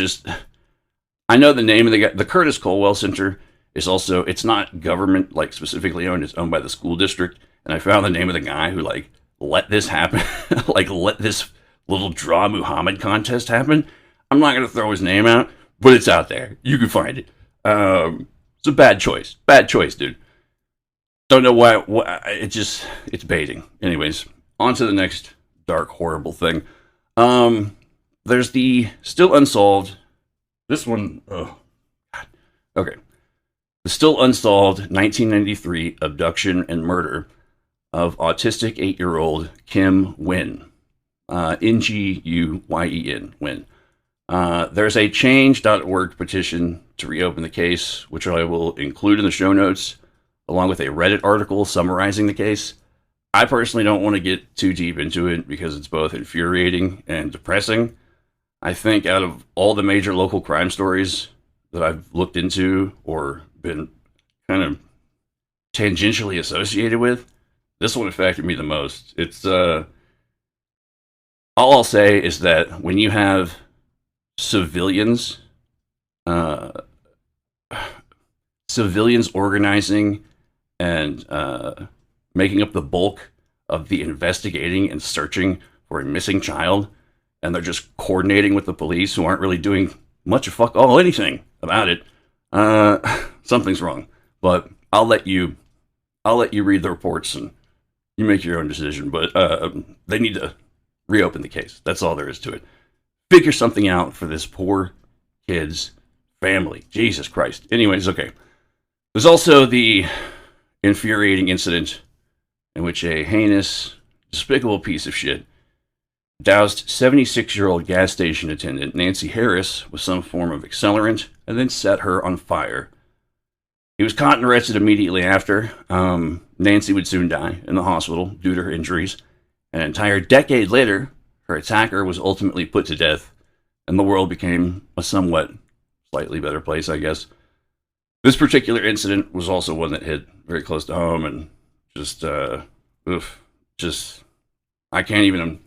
I know the name of the guy. The Curtis Colwell Center is also, it's not government, like, specifically owned. It's owned by the school district. And I found the name of the guy who, like, let this happen. Like, let this little Draw Muhammad contest happen. I'm not going to throw his name out, but it's out there. You can find it. It's a bad choice. Bad choice, dude. Don't know why it's baiting. Anyways, on to the next dark, horrible thing. There's the still unsolved, this one, oh, God. Okay. The still unsolved 1993 abduction and murder of autistic 8-year-old Kim Nguyen. Nguyen. Nguyen. There's a change.org petition to reopen the case, which I will include in the show notes, along with a Reddit article summarizing the case. I personally don't want to get too deep into it because it's both infuriating and depressing. I think out of all the major local crime stories that I've looked into or been kind of tangentially associated with, this one affected me the most. It's, all I'll say is that when you have civilians organizing and making up the bulk of the investigating and searching for a missing child, and they're just coordinating with the police who aren't really doing much of fuck all anything about it, something's wrong. But I'll let you read the reports and you make your own decision. But they need to reopen the case. That's all there is to it. Figure something out for this poor kid's family. Jesus Christ. Anyways, okay. There's also the infuriating incident in which a heinous, despicable piece of shit doused 76-year-old gas station attendant Nancy Harris with some form of accelerant and then set her on fire. He was caught and arrested immediately after. Nancy would soon die in the hospital due to her injuries. An entire decade later, her attacker was ultimately put to death, and the world became a somewhat slightly better place, I guess. This particular incident was also one that hit very close to home, and I can't even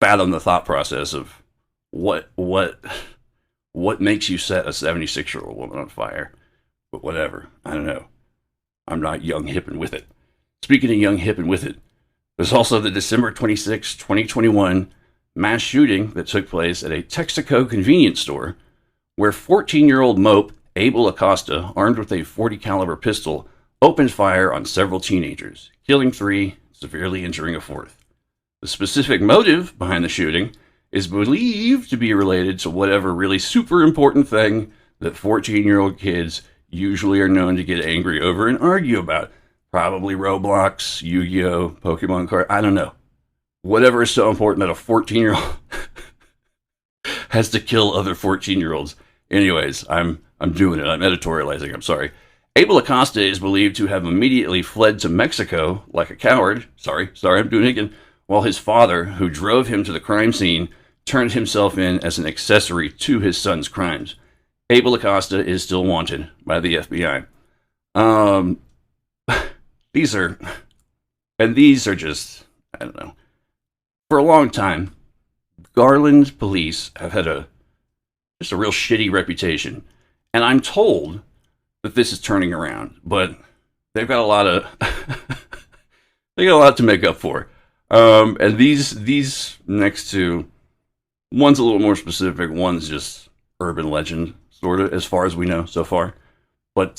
fathom the thought process of what makes you set a 76-year-old woman on fire. But whatever, I don't know. I'm not young, hip, and with it. Speaking of young, hip, and with it, there's also the December 26, 2021 mass shooting that took place at a Texaco convenience store where 14-year-old mope Abel Acosta, armed with a .40 caliber pistol, opened fire on several teenagers, killing 3, severely injuring a 4th. The specific motive behind the shooting is believed to be related to whatever really super important thing that 14-year-old kids usually are known to get angry over and argue about. Probably Roblox, Yu-Gi-Oh, Pokemon card, I don't know. Whatever is so important that a 14-year-old has to kill other 14-year-olds. Anyways, I'm doing it. I'm editorializing. I'm sorry. Abel Acosta is believed to have immediately fled to Mexico like a coward. Sorry, I'm doing it again. While his father, who drove him to the crime scene, turned himself in as an accessory to his son's crimes. Abel Acosta is still wanted by the FBI. These are just, I don't know. For a long time, Garland police have had just a real shitty reputation. And I'm told that this is turning around, but they've got a lot to make up for. And these next two, one's a little more specific, one's just urban legend, sort of, as far as we know so far. But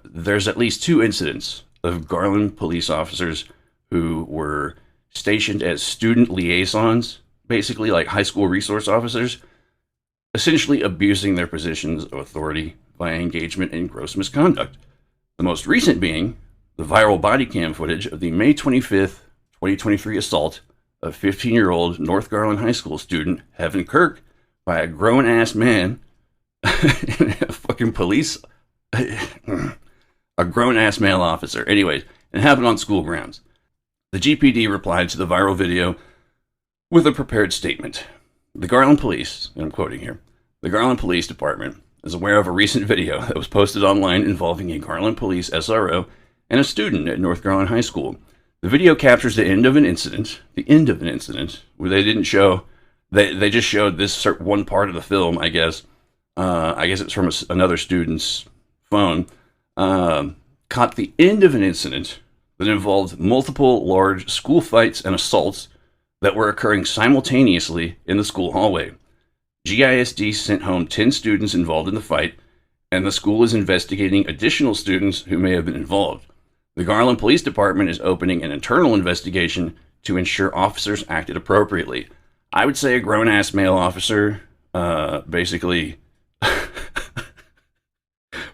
there's at least 2 incidents of Garland police officers who were stationed as student liaisons, basically like high school resource officers, essentially abusing their positions of authority by engagement in gross misconduct. The most recent being the viral body cam footage of the May 25th, 2023 assault of 15-year-old North Garland High School student Heaven Kirk by a grown-ass man, a fucking police, a grown-ass male officer. Anyways, it happened on school grounds. The GPD replied to the viral video with a prepared statement. The Garland Police, and I'm quoting here, the Garland Police Department is aware of a recent video that was posted online involving a Garland Police SRO and a student at North Garland High School. The video captures the end of an incident, where they didn't show, they just showed this one part of the film, I guess. I guess it's from another student's phone. Caught the end of an incident that involved multiple large school fights and assaults that were occurring simultaneously in the school hallway. GISD sent home 10 students involved in the fight, and the school is investigating additional students who may have been involved. The Garland Police Department is opening an internal investigation to ensure officers acted appropriately. I would say a grown-ass male officer, basically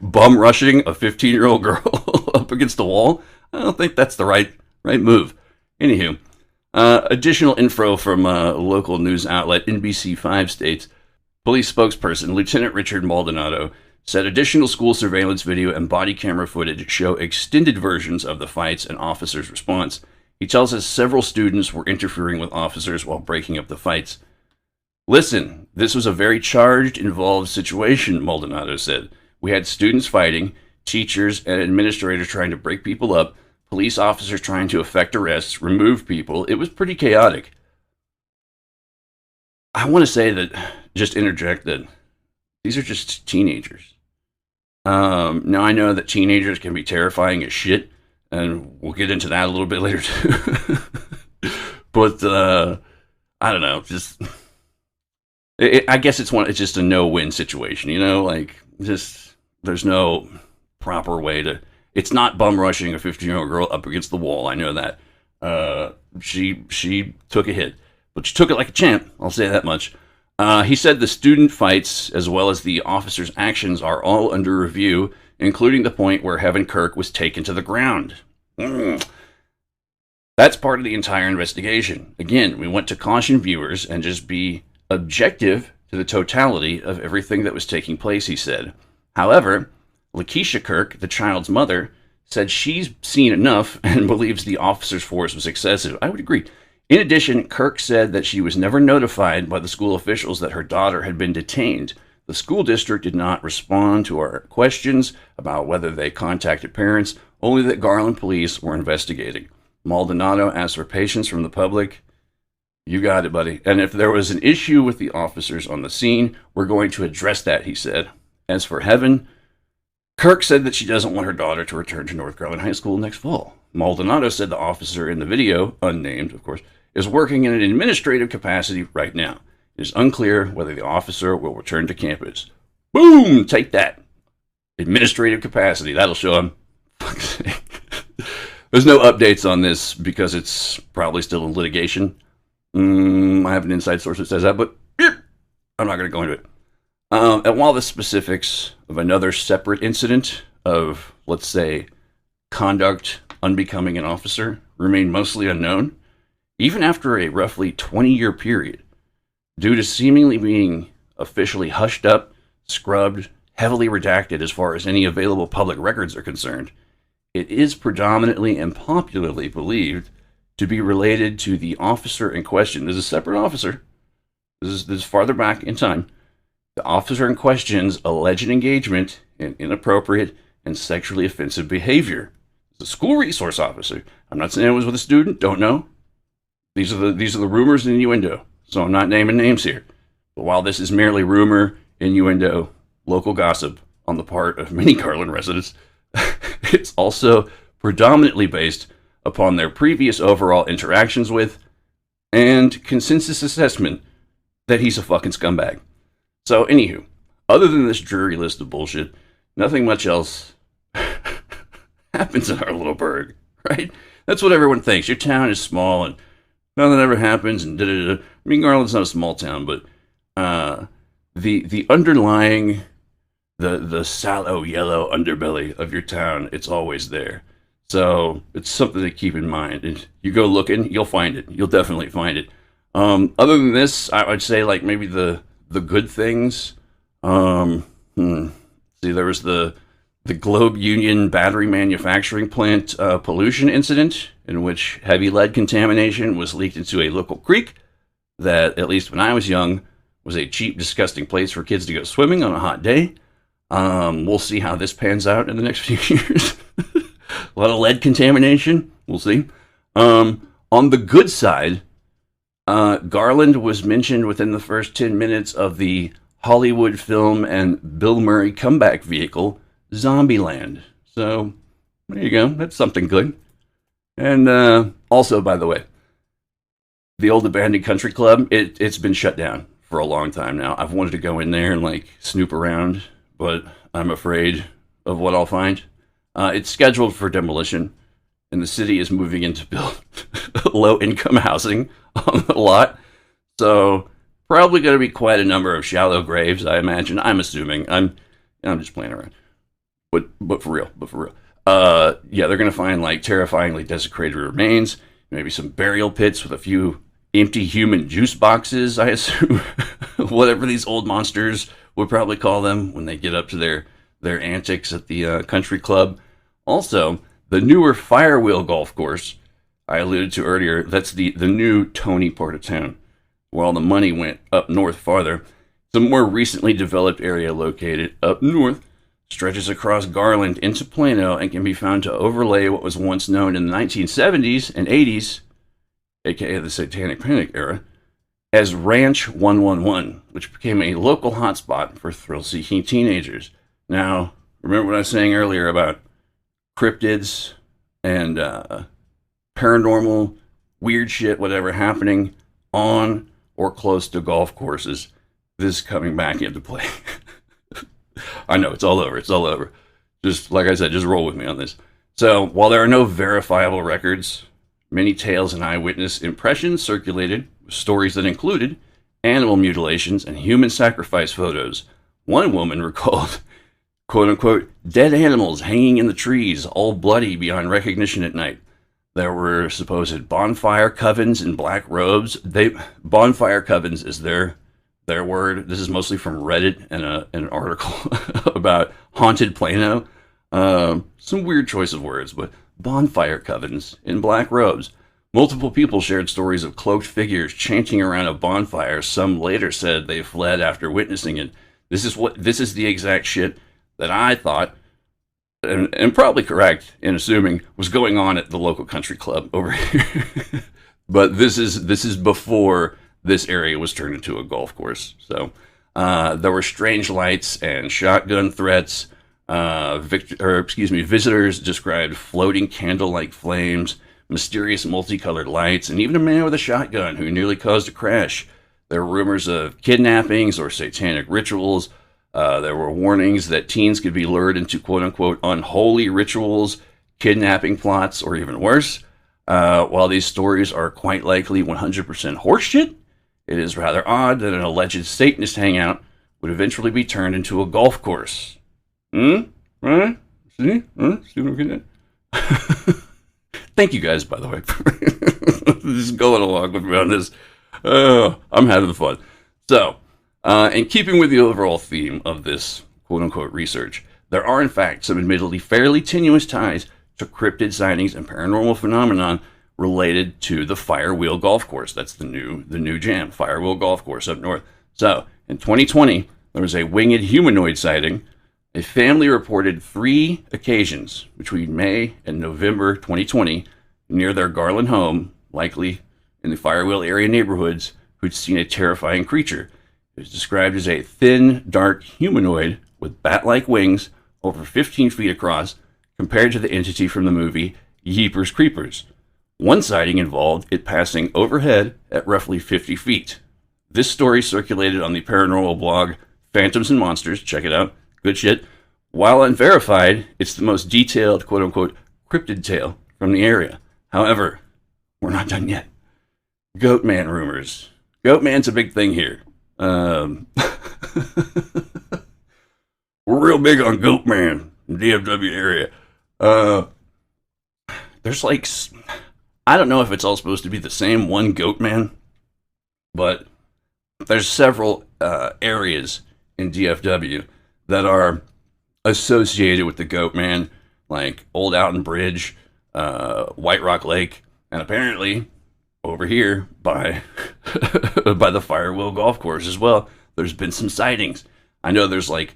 bum rushing a 15-year-old girl up against the wall. I don't think that's the right move. Anywho, additional info from a local news outlet NBC5 states, police spokesperson Lieutenant Richard Maldonado said additional school surveillance video and body camera footage show extended versions of the fights and officers' response. He tells us several students were interfering with officers while breaking up the fights. Listen, this was a very charged, involved situation, Maldonado said. We had students fighting, teachers and administrators trying to break people up, police officers trying to effect arrests, remove people. It was pretty chaotic. I want to say that, just interject that these are just teenagers. Now I know that teenagers can be terrifying as shit, and we'll get into that a little bit later too. But I don't know. Just, I guess it's just a no-win situation, you know? Like, just, there's no proper way to, it's not bum rushing a 15-year-old girl up against the wall. I know that. She took a hit, but she took it like a champ. I'll say that much. He said the student fights, as well as the officer's actions, are all under review, including the point where Heaven Kirk was taken to the ground. That's part of the entire investigation. Again, we want to caution viewers and just be objective to the totality of everything that was taking place, he said. However, Lakeisha Kirk, the child's mother, said she's seen enough and believes the officer's force was excessive. I would agree. In addition, Kirk said that she was never notified by the school officials that her daughter had been detained. The school district did not respond to our questions about whether they contacted parents, only that Garland police were investigating. Maldonado asked for patience from the public. You got it, buddy. And if there was an issue with the officers on the scene, we're going to address that, he said. As for Heaven, Kirk said that she doesn't want her daughter to return to North Garland High School next fall. Maldonado said the officer in the video, unnamed, of course, is working in an administrative capacity right now. It is unclear whether the officer will return to campus. Boom! Take that. Administrative capacity. That'll show him. Fuck's sake. There's no updates on this because it's probably still in litigation. I have an inside source that says that, but I'm not going to go into it. And while the specifics of another separate incident of, let's say, conduct unbecoming an officer remain mostly unknown, even after a roughly 20-year period, due to seemingly being officially hushed up, scrubbed, heavily redacted as far as any available public records are concerned, it is predominantly and popularly believed to be related to the officer in question. There's a separate officer. This is farther back in time. The officer in question's alleged engagement in inappropriate and sexually offensive behavior. The school resource officer. I'm not saying it was with a student. Don't know. These are the rumors and innuendo. So I'm not naming names here. But while this is merely rumor, innuendo, local gossip on the part of many Garland residents, it's also predominantly based upon their previous overall interactions with and consensus assessment that he's a fucking scumbag. So, anywho, other than this dreary list of bullshit, nothing much else happens in our little burg, right? That's what everyone thinks. Your town is small and nothing ever happens and da-da-da. I mean, Garland's not a small town, but the underlying, the sallow yellow underbelly of your town, it's always there. So it's something to keep in mind. And you go looking, you'll find it. You'll definitely find it. Other than this, I would say like maybe the good things. See, there was the Globe Union battery manufacturing plant pollution incident in which heavy lead contamination was leaked into a local creek that, at least when I was young, was a cheap, disgusting place for kids to go swimming on a hot day. We'll see how this pans out in the next few years. A lot of lead contamination. We'll see. On the good side, Garland was mentioned within the first 10 minutes of the Hollywood film and Bill Murray comeback vehicle, Zombieland. So, there you go. That's something good. And also, by the way, the old abandoned country club, it's been shut down for a long time now. I've wanted to go in there and like snoop around, but I'm afraid of what I'll find. It's scheduled for demolition, and the city is moving in to build low-income housing on the lot. So probably going to be quite a number of shallow graves, I imagine. I'm assuming. I'm just playing around. But for real. Yeah, they're going to find like terrifyingly desecrated remains, maybe some burial pits with a few empty human juice boxes, I assume. Whatever these old monsters would probably call them when they get up to their antics at the country club. Also, the newer Firewheel golf course I alluded to earlier, that's the new Tony part of town. While the money went up north farther, the more recently developed area located up north stretches across Garland into Plano and can be found to overlay what was once known in the 1970s and 80s, aka the Satanic Panic era, as Ranch 111, which became a local hotspot for thrill-seeking teenagers. Now, remember what I was saying earlier about cryptids and paranormal, weird shit, whatever, happening on or close to golf courses, this coming back into play. I know, it's all over. It's all over. Just, like I said, just roll with me on this. So, while there are no verifiable records, many tales and eyewitness impressions circulated, with stories that included animal mutilations and human sacrifice photos. One woman recalled, quote-unquote, dead animals hanging in the trees, all bloody beyond recognition at night. There were supposed bonfire covens in black robes. Bonfire covens is their word. This is mostly from Reddit and an article about haunted Plano. Some weird choice of words, but bonfire covens in black robes. Multiple people shared stories of cloaked figures chanting around a bonfire. Some later said they fled after witnessing it. This is the exact shit that I thought, and probably correct in assuming, was going on at the local country club over here. But this is before this area was turned into a golf course. So there were strange lights and shotgun threats. Visitors described floating candle-like flames, mysterious multicolored lights, and even a man with a shotgun who nearly caused a crash. There were rumors of kidnappings or satanic rituals. There were warnings that teens could be lured into quote-unquote unholy rituals, kidnapping plots, or even worse. While these stories are quite likely 100% horseshit, it is rather odd that an alleged Satanist hangout would eventually be turned into a golf course. Right? See? See what I'm getting at? Thank you guys, by the way, for just going along with me on this. I'm having fun. So, in keeping with the overall theme of this quote-unquote research, there are in fact some admittedly fairly tenuous ties to cryptid sightings and paranormal phenomenon related to the Firewheel Golf Course. That's the new jam, Firewheel Golf Course up north. So, in 2020, there was a winged humanoid sighting. A family reported 3 occasions between May and November 2020 near their Garland home, likely in the Firewheel area neighborhoods, who'd seen a terrifying creature. It was described as a thin, dark humanoid with bat-like wings over 15 feet across, compared to the entity from the movie Jeepers Creepers. One sighting involved it passing overhead at roughly 50 feet. This story circulated on the paranormal blog Phantoms and Monsters. Check it out. Good shit. While unverified, it's the most detailed, quote-unquote, cryptid tale from the area. However, we're not done yet. Goatman rumors. Goatman's a big thing here. We're real big on Goatman in the DFW area. There's like, I don't know if it's all supposed to be the same one Goatman, but there's several areas in DFW that are associated with the Goatman, like Old Alton Bridge, White Rock Lake, and apparently over here by by the Firewheel Golf Course as well. There's been some sightings. I know there's like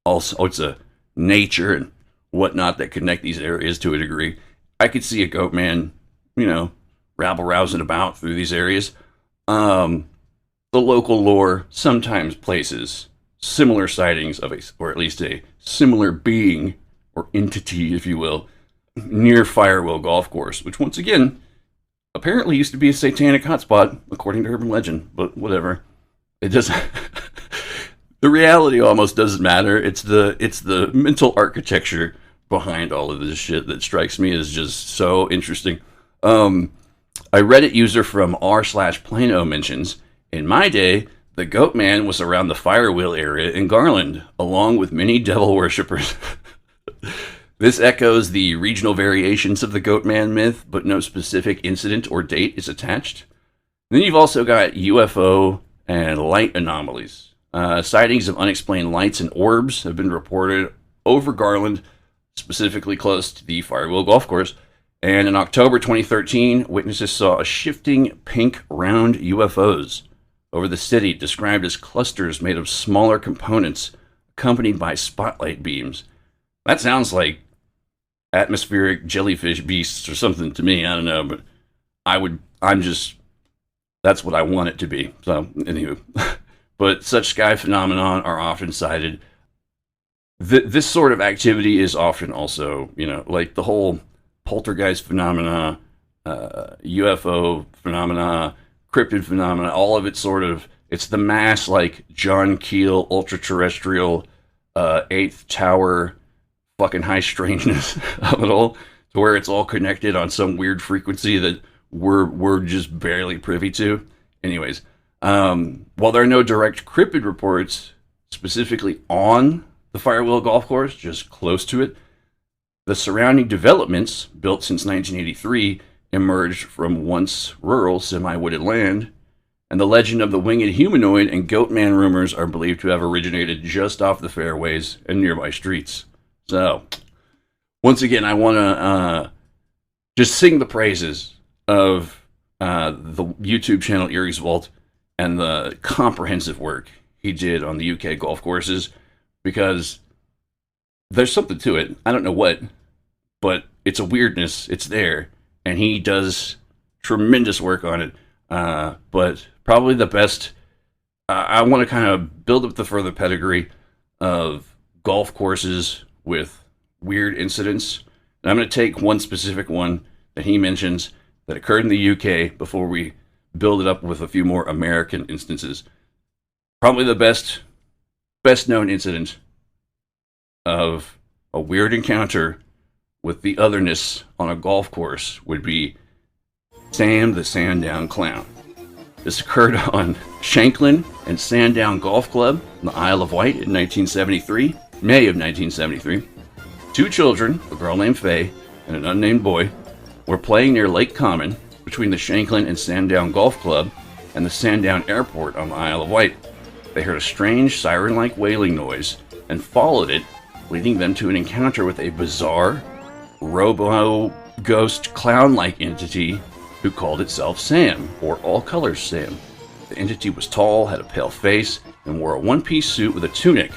also it's a nature and whatnot that connect these areas to a degree. I could see a Goatman, rabble-rousing about through these areas. The local lore sometimes places similar sightings of or at least a similar being or entity, if you will, near Firewheel Golf Course, which once again apparently used to be a satanic hotspot, according to urban legend. But whatever, it doesn't. The reality almost doesn't matter. It's the mental architecture behind all of this shit that strikes me as just so interesting. A Reddit user from r/Plano mentions, in my day, the Goatman was around the Firewheel area in Garland, along with many devil worshippers. This echoes the regional variations of the Goatman myth, but no specific incident or date is attached. Then you've also got UFO and light anomalies. Sightings of unexplained lights and orbs have been reported over Garland, specifically close to the Firewheel Golf Course. And in October 2013, witnesses saw a shifting pink round UFOs over the city, described as clusters made of smaller components, accompanied by spotlight beams. That sounds like atmospheric jellyfish beasts or something to me. I don't know, but that's what I want it to be. So, anywho. But such sky phenomenon are often cited. This sort of activity is often also, like the whole poltergeist phenomena, UFO phenomena, cryptid phenomena, all of it it's the mass, like, John Keel, ultra-terrestrial, eighth tower, fucking high strangeness of it all, to where it's all connected on some weird frequency that we're just barely privy to. Anyways, while there are no direct cryptid reports specifically on the Firewheel Golf Course, just close to it, the surrounding developments, built since 1983, emerged from once rural, semi-wooded land, and the legend of the winged humanoid and goat man rumors are believed to have originated just off the fairways and nearby streets. So, once again, I want to just sing the praises of the YouTube channel Erie's Vault and the comprehensive work he did on the UK golf courses, because there's something to it. I don't know what, but it's a weirdness. It's there, and he does tremendous work on it. But probably the best, I want to kind of build up the further pedigree of golf courses with weird incidents. And I'm going to take one specific one that he mentions that occurred in the UK before we build it up with a few more American instances. Probably the best known incident of a weird encounter with the otherness on a golf course would be Sam the Sandown Clown. This occurred on Shanklin and Sandown Golf Club in the Isle of Wight in May of 1973. Two children, a girl named Faye and an unnamed boy, were playing near Lake Common between the Shanklin and Sandown Golf Club and the Sandown Airport on the Isle of Wight. They heard a strange siren-like wailing noise and followed it, leading them to an encounter with a bizarre, robo-ghost clown-like entity who called itself Sam, or All Colors Sam. The entity was tall, had a pale face, and wore a one-piece suit with a tunic.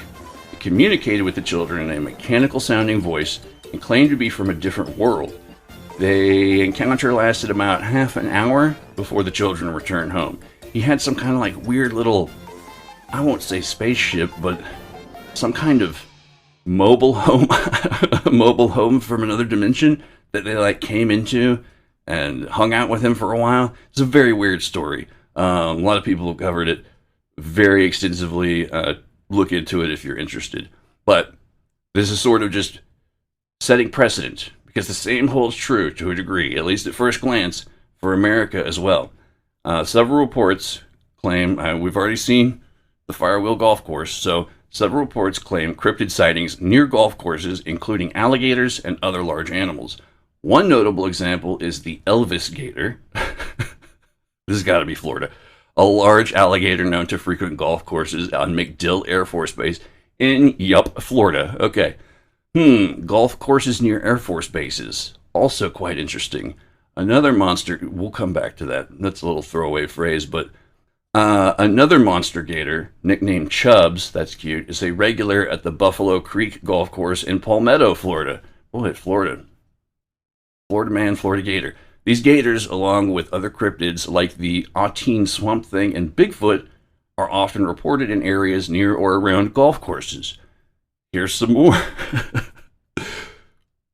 It communicated with the children in a mechanical-sounding voice and claimed to be from a different world. The encounter lasted about half an hour before the children returned home. He had some kind of like weird little, I won't say spaceship, but some kind of mobile home from another dimension that they like came into and hung out with him for a while. It's a very weird story. A lot of people have covered it very extensively. Look into it if you're interested. But this is sort of just setting precedent, because the same holds true to a degree, at least at first glance, for America as well. Several reports claim, we've already seen the Firewheel Golf Course, so several reports claim cryptid sightings near golf courses, including alligators and other large animals. One notable example is the Elvis gator. This has got to be Florida. A large alligator known to frequent golf courses on MacDill Air Force Base in, Florida. Okay. Golf courses near Air Force bases. Also quite interesting. Another monster, we'll come back to that. That's a little throwaway phrase, but another monster gator, nicknamed Chubbs, that's cute, is a regular at the Buffalo Creek Golf Course in Palmetto, Florida. Boy, Florida. Florida man, Florida gator. These gators, along with other cryptids like the Autine Swamp Thing and Bigfoot, are often reported in areas near or around golf courses. Here's some more.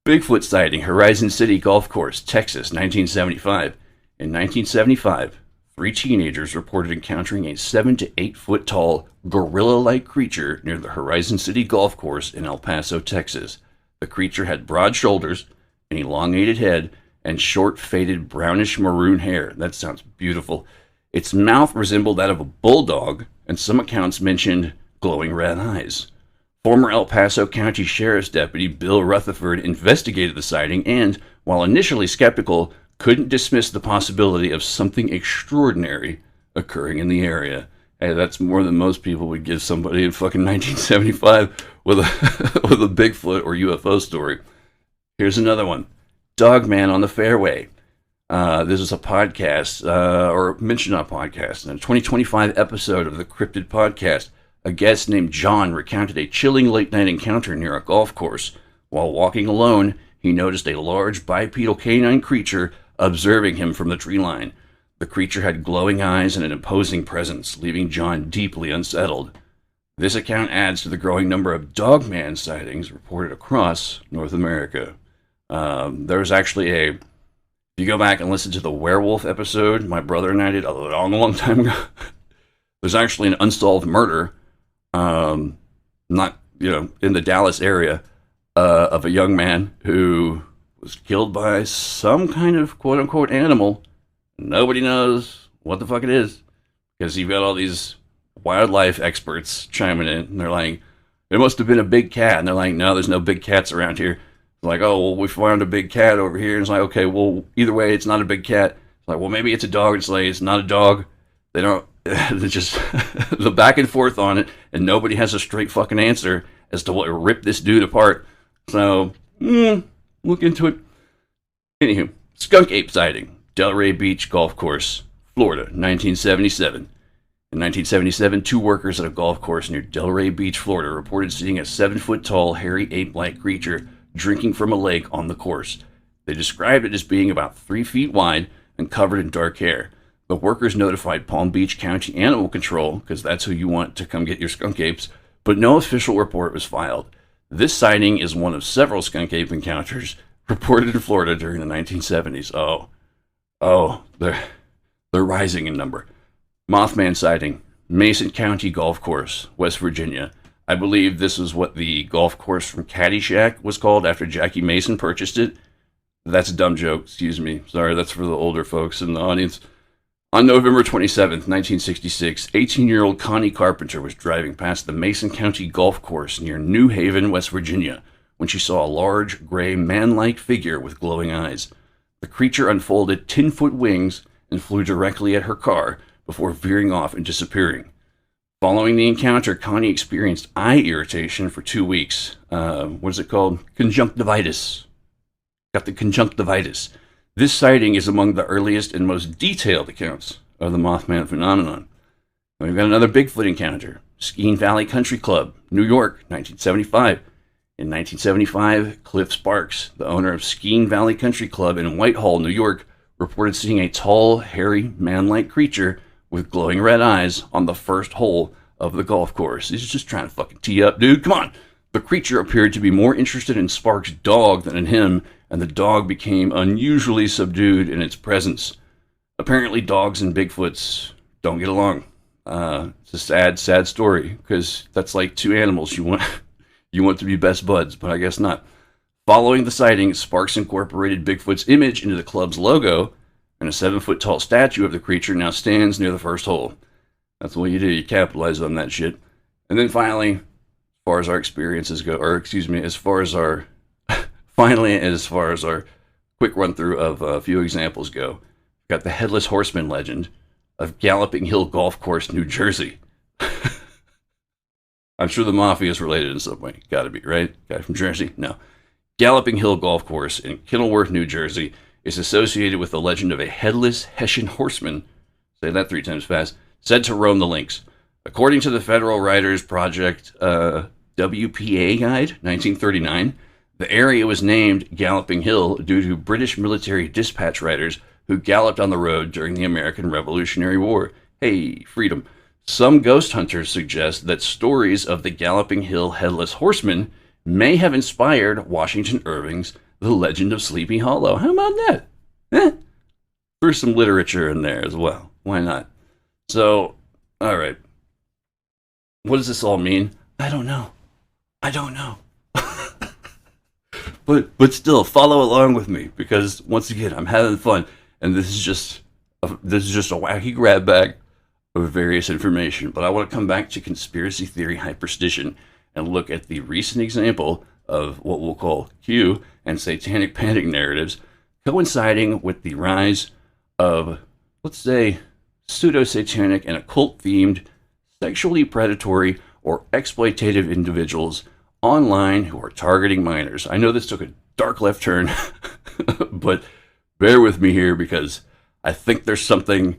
Bigfoot sighting, Horizon City Golf Course, Texas, 1975. In 1975, 3 teenagers reported encountering a 7 to 8 foot tall, gorilla-like creature near the Horizon City Golf Course in El Paso, Texas. The creature had broad shoulders, an elongated head, and short, faded brownish maroon hair. That sounds beautiful. Its mouth resembled that of a bulldog, and some accounts mentioned glowing red eyes. Former El Paso County Sheriff's Deputy Bill Rutherford investigated the sighting and, while initially skeptical, couldn't dismiss the possibility of something extraordinary occurring in the area. Hey, that's more than most people would give somebody in fucking 1975 with a Bigfoot or UFO story. Here's another one. Dogman on the Fairway. This is a podcast, or mentioned on a podcast. In a 2025 episode of the Cryptid Podcast, a guest named John recounted a chilling late-night encounter near a golf course. While walking alone, he noticed a large bipedal canine creature observing him from the tree line. The creature had glowing eyes and an imposing presence, leaving John deeply unsettled. This account adds to the growing number of Dogman sightings reported across North America. There's actually If you go back and listen to the werewolf episode my brother and I did a long time ago, there's actually an unsolved murder, not, in the Dallas area, of a young man who was killed by some kind of quote-unquote animal. Nobody knows what the fuck it is, because you've got all these wildlife experts chiming in, and they're like, it must have been a big cat. And they're like, no, there's no big cats around here. It's like, oh, well, we found a big cat over here. And it's like, okay, well, either way, it's not a big cat. It's like, well, maybe it's a dog. It's like, it's not a dog. They don't, they're just the back and forth on it, and nobody has a straight fucking answer as to what ripped this dude apart. So, look into it. Anywho, skunk ape sighting, Delray Beach Golf Course, Florida, 1977. In 1977, 2 workers at a golf course near Delray Beach, Florida, reported seeing a 7-foot-tall, hairy ape-like creature drinking from a lake on the course. They described it as being about 3 feet wide and covered in dark hair. The workers notified Palm Beach County Animal Control, because that's who you want to come get your skunk apes, but no official report was filed. This sighting is one of several skunk ape encounters reported in Florida during the 1970s. They're rising in number. Mothman sighting, Mason County Golf Course, West Virginia. I believe this is what the golf course from Caddyshack was called after Jackie Mason purchased it. That's a dumb joke, excuse me. Sorry, that's for the older folks in the audience. On November 27th, 1966, 18-year-old Connie Carpenter was driving past the Mason County Golf Course near New Haven, West Virginia, when she saw a large, gray, man-like figure with glowing eyes. The creature unfolded 10-foot wings and flew directly at her car before veering off and disappearing. Following the encounter, Connie experienced eye irritation for 2 weeks. What is it called? Conjunctivitis. Got the conjunctivitis. This sighting is among the earliest and most detailed accounts of the Mothman phenomenon. And we've got another Bigfoot encounter. Skeene Valley Country Club, New York, 1975. In 1975, Cliff Sparks, the owner of Skeene Valley Country Club in Whitehall, New York, reported seeing a tall, hairy, man-like creature with glowing red eyes on the first hole of the golf course. He's just trying to fucking tee up, dude. Come on. The creature appeared to be more interested in Sparks' dog than in him, and the dog became unusually subdued in its presence. Apparently, dogs and Bigfoots don't get along. It's a sad, sad story, because that's like 2 animals you want to be best buds, but I guess not. Following the sighting, Sparks incorporated Bigfoot's image into the club's logo, and a 7-foot-tall statue of the creature now stands near the first hole. That's what you do. You capitalize on that shit. And then finally, as far as our experiences go, as far as our quick run-through of a few examples go, we've got the Headless Horseman legend of Galloping Hill Golf Course, New Jersey. I'm sure the Mafia is related in some way. Gotta be, right? Guy from Jersey? No. Galloping Hill Golf Course in Kenilworth, New Jersey, is associated with the legend of a headless Hessian horseman, say that 3 times fast, said to roam the links. According to the Federal Writers Project WPA Guide, 1939, the area was named Galloping Hill due to British military dispatch riders who galloped on the road during the American Revolutionary War. Hey, freedom. Some ghost hunters suggest that stories of the Galloping Hill Headless Horseman may have inspired Washington Irving's The Legend of Sleepy Hollow. How about that? Threw some literature in there as well. Why not? So, all right. What does this all mean? I don't know. But still, follow along with me, because once again, I'm having fun, and this is just a wacky grab bag of various information. But I want to come back to conspiracy theory hyperstition and look at the recent example of what we'll call Q and satanic panic narratives coinciding with the rise of, let's say, pseudo-satanic and occult-themed, sexually predatory or exploitative individuals online who are targeting minors. I know this took a dark left turn, but bear with me here, because I think there's something,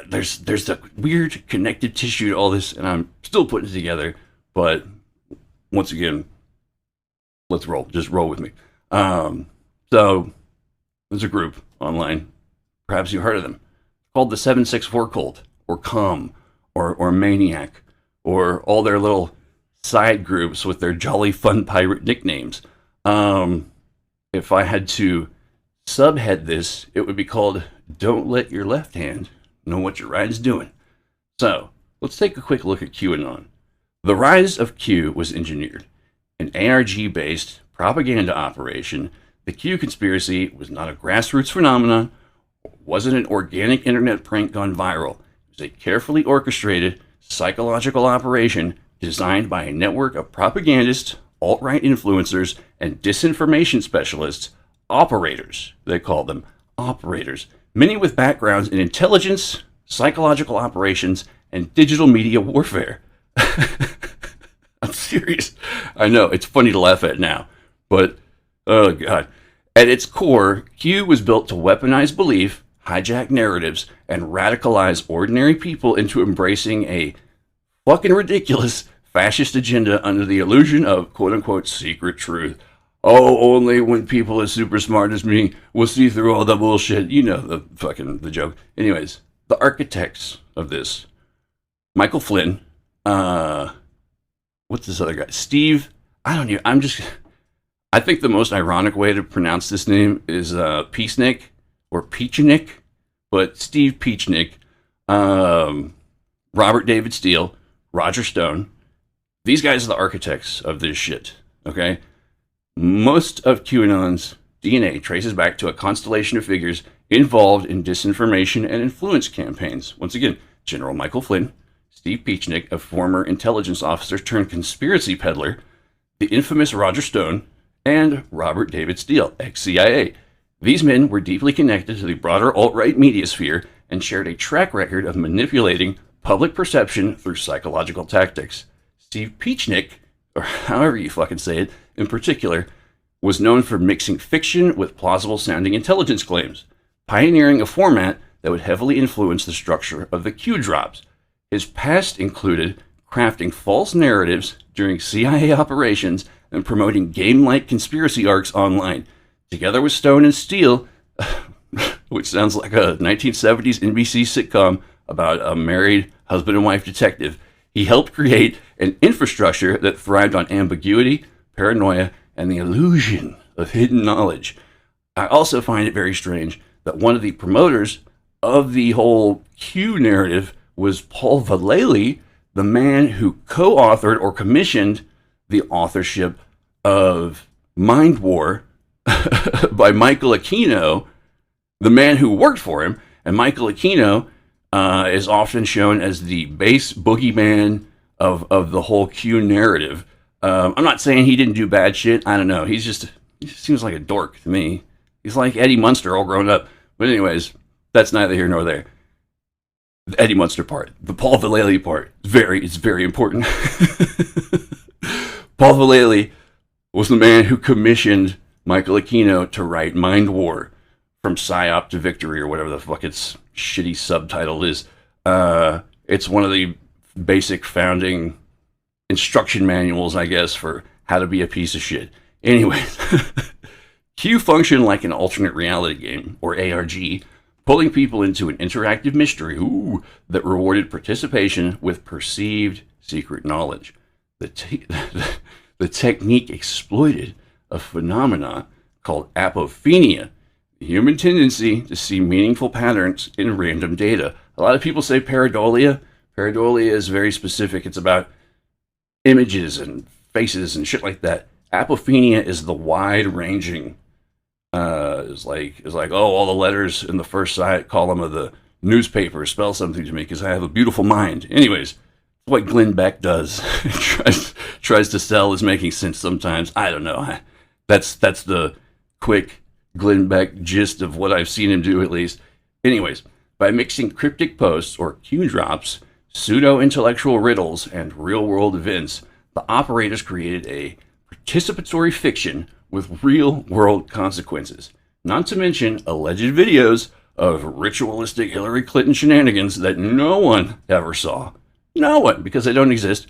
there's a weird connective tissue to all this, and I'm still putting it together, but once again, let's roll. Just roll with me. So, there's a group online, perhaps you heard of them, called the 764 Cult, or COM, or Maniac, or all their little side groups with their jolly fun pirate nicknames. If I had to subhead this, it would be called Don't Let Your Left Hand Know What Your Right is Doing. So, let's take a quick look at QAnon. The rise of Q was engineered. An ARG-based propaganda operation, the Q conspiracy was not a grassroots phenomenon, wasn't an organic internet prank gone viral. It was a carefully orchestrated psychological operation designed by a network of propagandists, alt-right influencers, and disinformation specialists, operators, they call them, operators, many with backgrounds in intelligence, psychological operations, and digital media warfare. I'm serious. I know, it's funny to laugh at now, but, oh god. At its core, Q was built to weaponize belief, hijack narratives, and radicalize ordinary people into embracing a fucking ridiculous fascist agenda under the illusion of quote-unquote secret truth. Oh, only when people as super smart as me will see through all the bullshit. You know the joke. Anyways, the architects of this, Michael Flynn, what's this other guy? Steve, I think the most ironic way to pronounce this name is Peachnik or Peachnik, but Steve Peachnik, Robert David Steele, Roger Stone. These guys are the architects of this shit, okay? Most of QAnon's DNA traces back to a constellation of figures involved in disinformation and influence campaigns. Once again, General Michael Flynn, Steve Peachnik, a former intelligence officer turned conspiracy peddler, the infamous Roger Stone, and Robert David Steele, ex-CIA. These men were deeply connected to the broader alt-right media sphere and shared a track record of manipulating public perception through psychological tactics. Steve Peachnik, or however you fucking say it, in particular, was known for mixing fiction with plausible-sounding intelligence claims, pioneering a format that would heavily influence the structure of the Q drops. His past included crafting false narratives during CIA operations and promoting game-like conspiracy arcs online. Together with Stone and Steele, which sounds like a 1970s NBC sitcom about a married husband and wife detective, he helped create an infrastructure that thrived on ambiguity, paranoia, and the illusion of hidden knowledge. I also find it very strange that one of the promoters of the whole Q narrative was Paul Vallely, the man who co-authored or commissioned the authorship of Mind War by Michael Aquino, the man who worked for him. And Michael Aquino is often shown as the base boogeyman of the whole Q narrative. I'm not saying he didn't do bad shit. I don't know. He seems like a dork to me. He's like Eddie Munster all grown up. But anyways, that's neither here nor there. The Eddie Munster part. The Paul Vallely part. It's very important. Paul Vallely was the man who commissioned Michael Aquino to write Mind War, from PSYOP to Victory, or whatever the fuck its shitty subtitle is. It's one of the basic founding instruction manuals, I guess, for how to be a piece of shit. Anyway, Q functioned like an alternate reality game, or ARG, pulling people into an interactive mystery that rewarded participation with perceived secret knowledge. The technique exploited a phenomenon called apophenia, the human tendency to see meaningful patterns in random data. A lot of people say pareidolia. Pareidolia is very specific. It's about images and faces and shit like that. Apophenia is the wide-ranging. It's like, oh, all the letters in the first column of the newspaper spell something to me because I have a beautiful mind. Anyways, what Glenn Beck does. tries to sell as making sense sometimes. I don't know. That's the quick Glenn Beck gist of what I've seen him do, at least. Anyways, by mixing cryptic posts or Q drops, pseudo-intellectual riddles, and real-world events, the operators created a participatory fiction with real-world consequences. Not to mention alleged videos of ritualistic Hillary Clinton shenanigans that no one ever saw. No one, because they don't exist.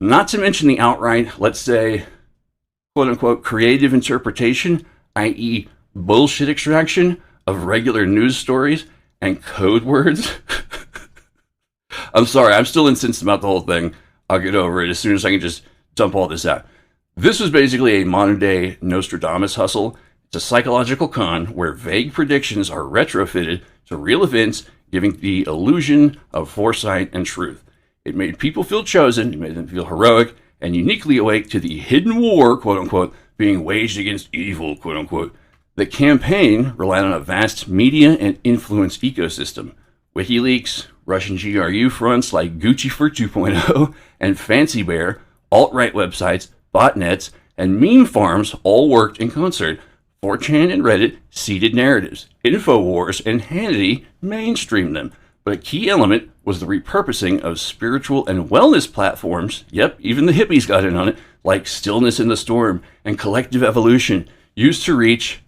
Not to mention the outright, let's say, quote-unquote, creative interpretation, i.e. bullshit extraction of regular news stories and code words. I'm sorry, I'm still incensed about the whole thing. I'll get over it as soon as I can just dump all this out. This was basically a modern-day Nostradamus hustle It's a psychological con where vague predictions are retrofitted to real events, giving the illusion of foresight and truth. It made people feel chosen, it made them feel heroic, and uniquely awake to the hidden war, quote unquote, being waged against evil, quote unquote. The campaign relied on a vast media and influence ecosystem. WikiLeaks, Russian GRU fronts like Gucci for 2.0, and Fancy Bear, alt-right websites, botnets, and meme farms all worked in concert. 4chan and Reddit seeded narratives. InfoWars and Hannity mainstreamed them. But a key element was the repurposing of spiritual and wellness platforms, yep, even the hippies got in on it, like Stillness in the Storm and Collective Evolution, used to reach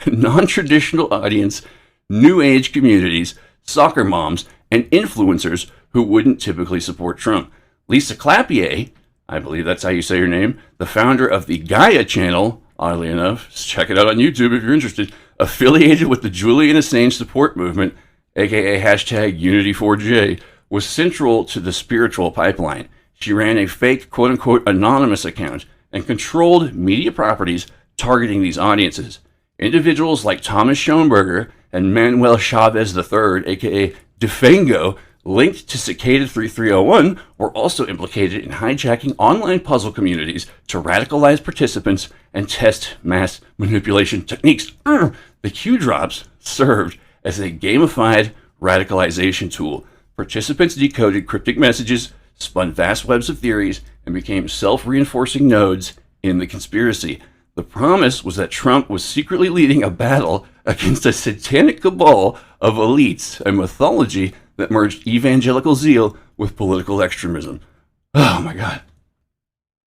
non-traditional audience, new age communities, soccer moms, and influencers who wouldn't typically support Trump. Lisa Clapier, I believe that's how you say her name, the founder of the Gaia channel, oddly enough, check it out on YouTube if you're interested, affiliated with the Julian Assange support movement, aka hashtag Unity4J, was central to the spiritual pipeline. She ran a fake quote-unquote anonymous account and controlled media properties targeting these audiences. Individuals like Thomas Schoenberger and Manuel Chavez III, aka Defango, linked to Cicada 3301, were also implicated in hijacking online puzzle communities to radicalize participants and test mass manipulation techniques. The Q drops served as a gamified radicalization tool. Participants decoded cryptic messages, spun vast webs of theories, and became self-reinforcing nodes in the conspiracy. The promise was that Trump was secretly leading a battle against a satanic cabal of elites, a mythology that merged evangelical zeal with political extremism. Oh my God.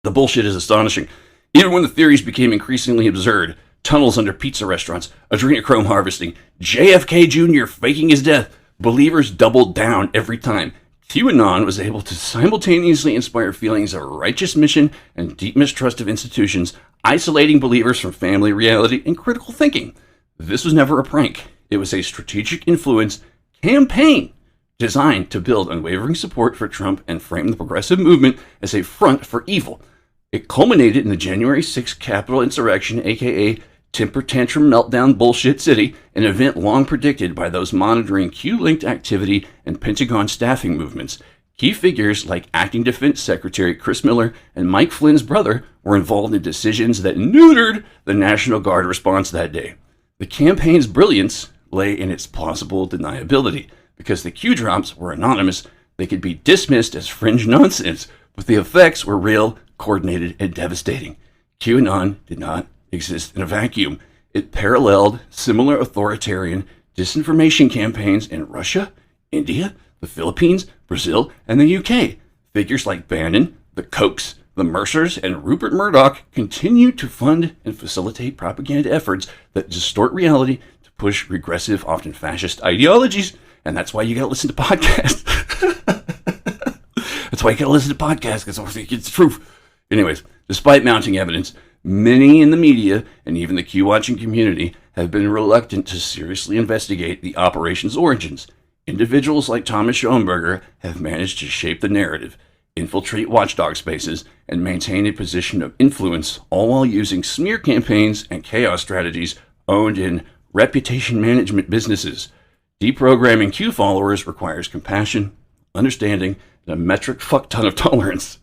The bullshit is astonishing. Even when the theories became increasingly absurd, tunnels under pizza restaurants, adrenochrome harvesting, JFK Jr. faking his death, believers doubled down every time. QAnon was able to simultaneously inspire feelings of righteous mission and deep mistrust of institutions, isolating believers from family reality and critical thinking. This was never a prank. It was a strategic influence campaign designed to build unwavering support for Trump and frame the progressive movement as a front for evil. It culminated in the January 6th Capitol insurrection, aka Temper Tantrum Meltdown Bullshit City, an event long predicted by those monitoring Q-linked activity and Pentagon staffing movements. Key figures like Acting Defense Secretary Chris Miller and Mike Flynn's brother were involved in decisions that neutered the National Guard response that day. The campaign's brilliance lay in its plausible deniability. Because the Q-drops were anonymous, they could be dismissed as fringe nonsense, but the effects were real, coordinated, and devastating. QAnon did not exist in a vacuum. It paralleled similar authoritarian disinformation campaigns in Russia, India, the Philippines, Brazil, and the UK. Figures like Bannon, the Kochs, the Mercers, and Rupert Murdoch continue to fund and facilitate propaganda efforts that distort reality to push regressive, often fascist ideologies. And that's why you gotta listen to podcasts. That's why you gotta listen to podcasts, because it's the truth. Anyways, despite mounting evidence, many in the media and even the Q-watching community have been reluctant to seriously investigate the operation's origins. Individuals like Thomas Schoenberger have managed to shape the narrative, infiltrate watchdog spaces, and maintain a position of influence, all while using smear campaigns and chaos strategies owned in reputation management businesses. Deprogramming Q followers requires compassion, understanding, and a metric fuck ton of tolerance.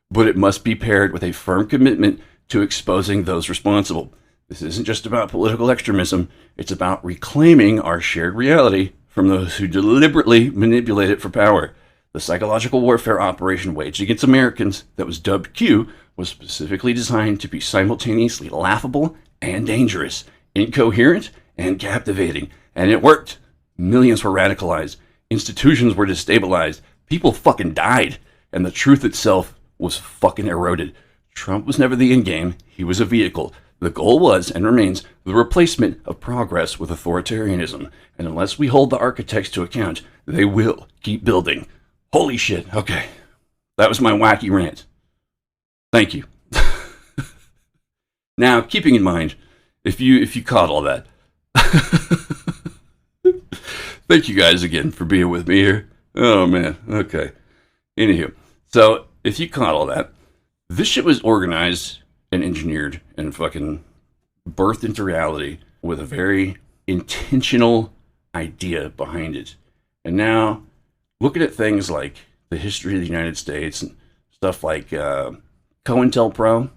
But it must be paired with a firm commitment to exposing those responsible. This isn't just about political extremism, it's about reclaiming our shared reality from those who deliberately manipulate it for power. The psychological warfare operation waged against Americans that was dubbed Q was specifically designed to be simultaneously laughable and dangerous, incoherent and captivating. And it worked. Millions were radicalized. Institutions were destabilized. People fucking died. And the truth itself was fucking eroded. Trump was never the end game. He was a vehicle. The goal was, and remains, the replacement of progress with authoritarianism. And unless we hold the architects to account, they will keep building. Holy shit. Okay. That was my wacky rant. Thank you. Now, keeping in mind, if you caught all that, thank you guys again for being with me here. Oh, man. Okay. Anywho, so if you caught all that, this shit was organized and engineered and fucking birthed into reality with a very intentional idea behind it. And now, looking at things like the history of the United States and stuff like COINTELPRO,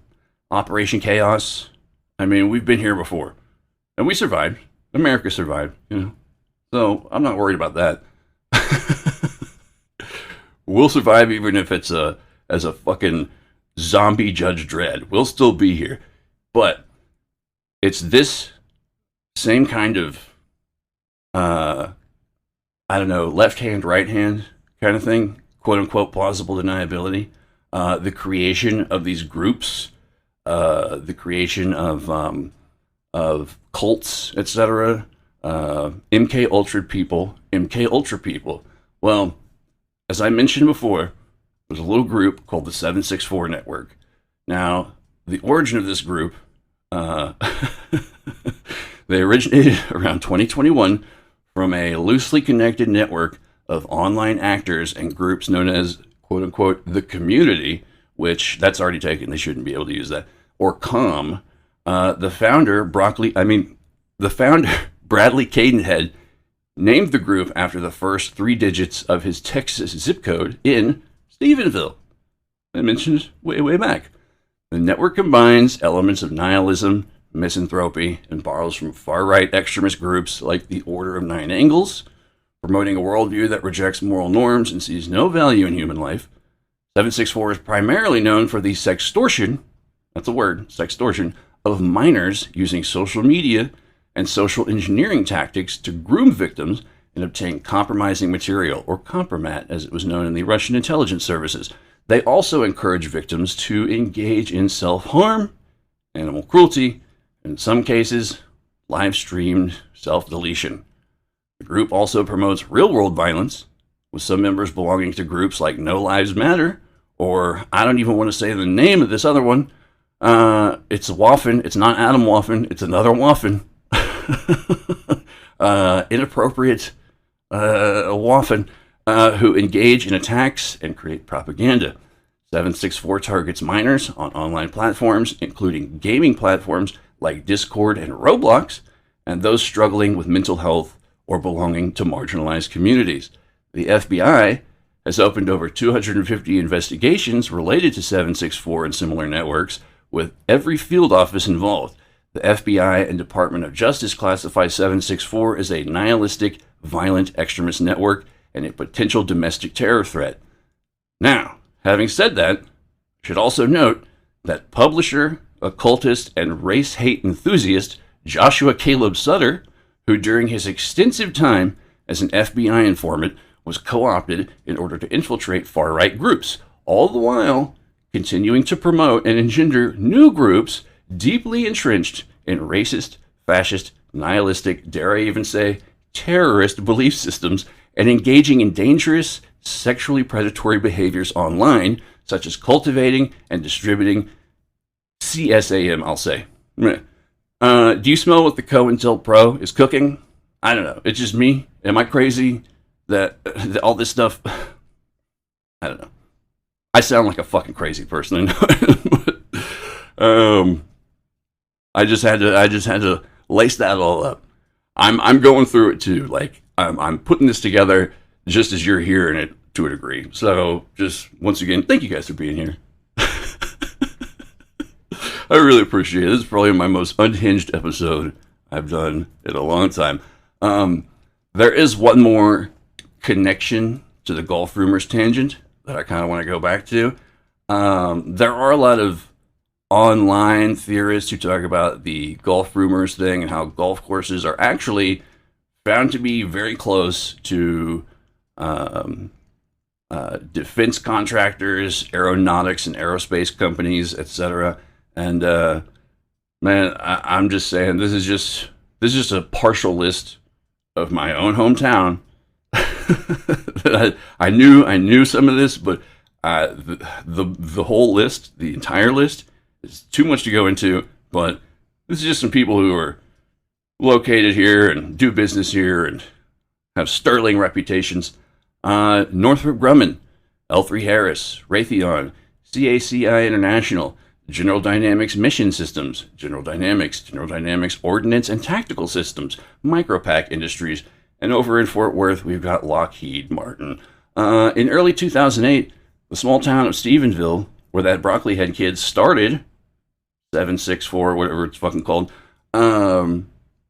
Operation Chaos, I mean, we've been here before. And we survived. America survived, you know. So I'm not worried about that. We'll survive even if it's as a fucking zombie Judge Dredd. We'll still be here. But it's this same kind of, I don't know, left hand, right hand kind of thing, quote unquote plausible deniability. The creation of these groups, the creation of cults, etc. MK Ultra people. Well, as I mentioned before, there's a little group called the 764 Network. Now, the origin of this group, they originated around 2021 from a loosely connected network of online actors and groups known as, quote unquote, the community, which that's already taken. They shouldn't be able to use that. Or COM. The founder, Bradley Cadenhead, named the group after the first 3 digits of his Texas zip code in Stephenville. I mentioned way back. The network combines elements of nihilism, misanthropy, and borrows from far-right extremist groups like the Order of Nine Angles, promoting a worldview that rejects moral norms and sees no value in human life. 764 is primarily known for the sextortion, that's a word, sextortion, of minors using social media and social engineering tactics to groom victims and obtain compromising material, or compromat as it was known in the Russian intelligence services. They also encourage victims to engage in self-harm, animal cruelty, and in some cases, live-streamed self-deletion. The group also promotes real-world violence, with some members belonging to groups like No Lives Matter, or I don't even want to say the name of this other one. It's Waffen. It's not Adam Waffen. It's another Waffen. Inappropriate Waffen, who engage in attacks and create propaganda. 764 targets minors on online platforms, including gaming platforms like Discord and Roblox, and those struggling with mental health or belonging to marginalized communities. The FBI has opened over 250 investigations related to 764 and similar networks, with every field office involved. The FBI and Department of Justice classify 764 as a nihilistic, violent extremist network and a potential domestic terror threat. Now, having said that, I should also note that publisher, occultist, and race hate enthusiast Joshua Caleb Sutter, who during his extensive time as an FBI informant was co-opted in order to infiltrate far-right groups, all the while continuing to promote and engender new groups deeply entrenched in racist, fascist, nihilistic, dare I even say, terrorist belief systems, and engaging in dangerous, sexually predatory behaviors online, such as cultivating and distributing CSAM, I'll say. Do you smell what the COINTELPRO is cooking? I don't know. It's just me. Am I crazy that all this stuff... I don't know. I sound like a fucking crazy person, I know. I just had to lace that all up. I'm going through it too. Like I'm putting this together just as you're hearing it to a degree. So just once again, thank you guys for being here. I really appreciate it. This is probably my most unhinged episode I've done in a long time. There is one more connection to the golf rumors tangent that I kind of want to go back to. There are a lot of online theorists who talk about the golf rumors thing and how golf courses are actually found to be very close to defense contractors, aeronautics and aerospace companies, etc. And man, I'm just saying this is just a partial list of my own hometown. I knew some of this, but the whole list, the entire list, is too much to go into. But this is just some people who are located here and do business here and have sterling reputations. Northrop Grumman, L3 Harris, Raytheon, CACI International, General Dynamics Mission Systems, General Dynamics Ordnance and Tactical Systems, Micropack Industries, and over in Fort Worth, we've got Lockheed Martin. In early 2008, the small town of Stephenville, where that Broccoli Head kid started, 764, whatever it's fucking called.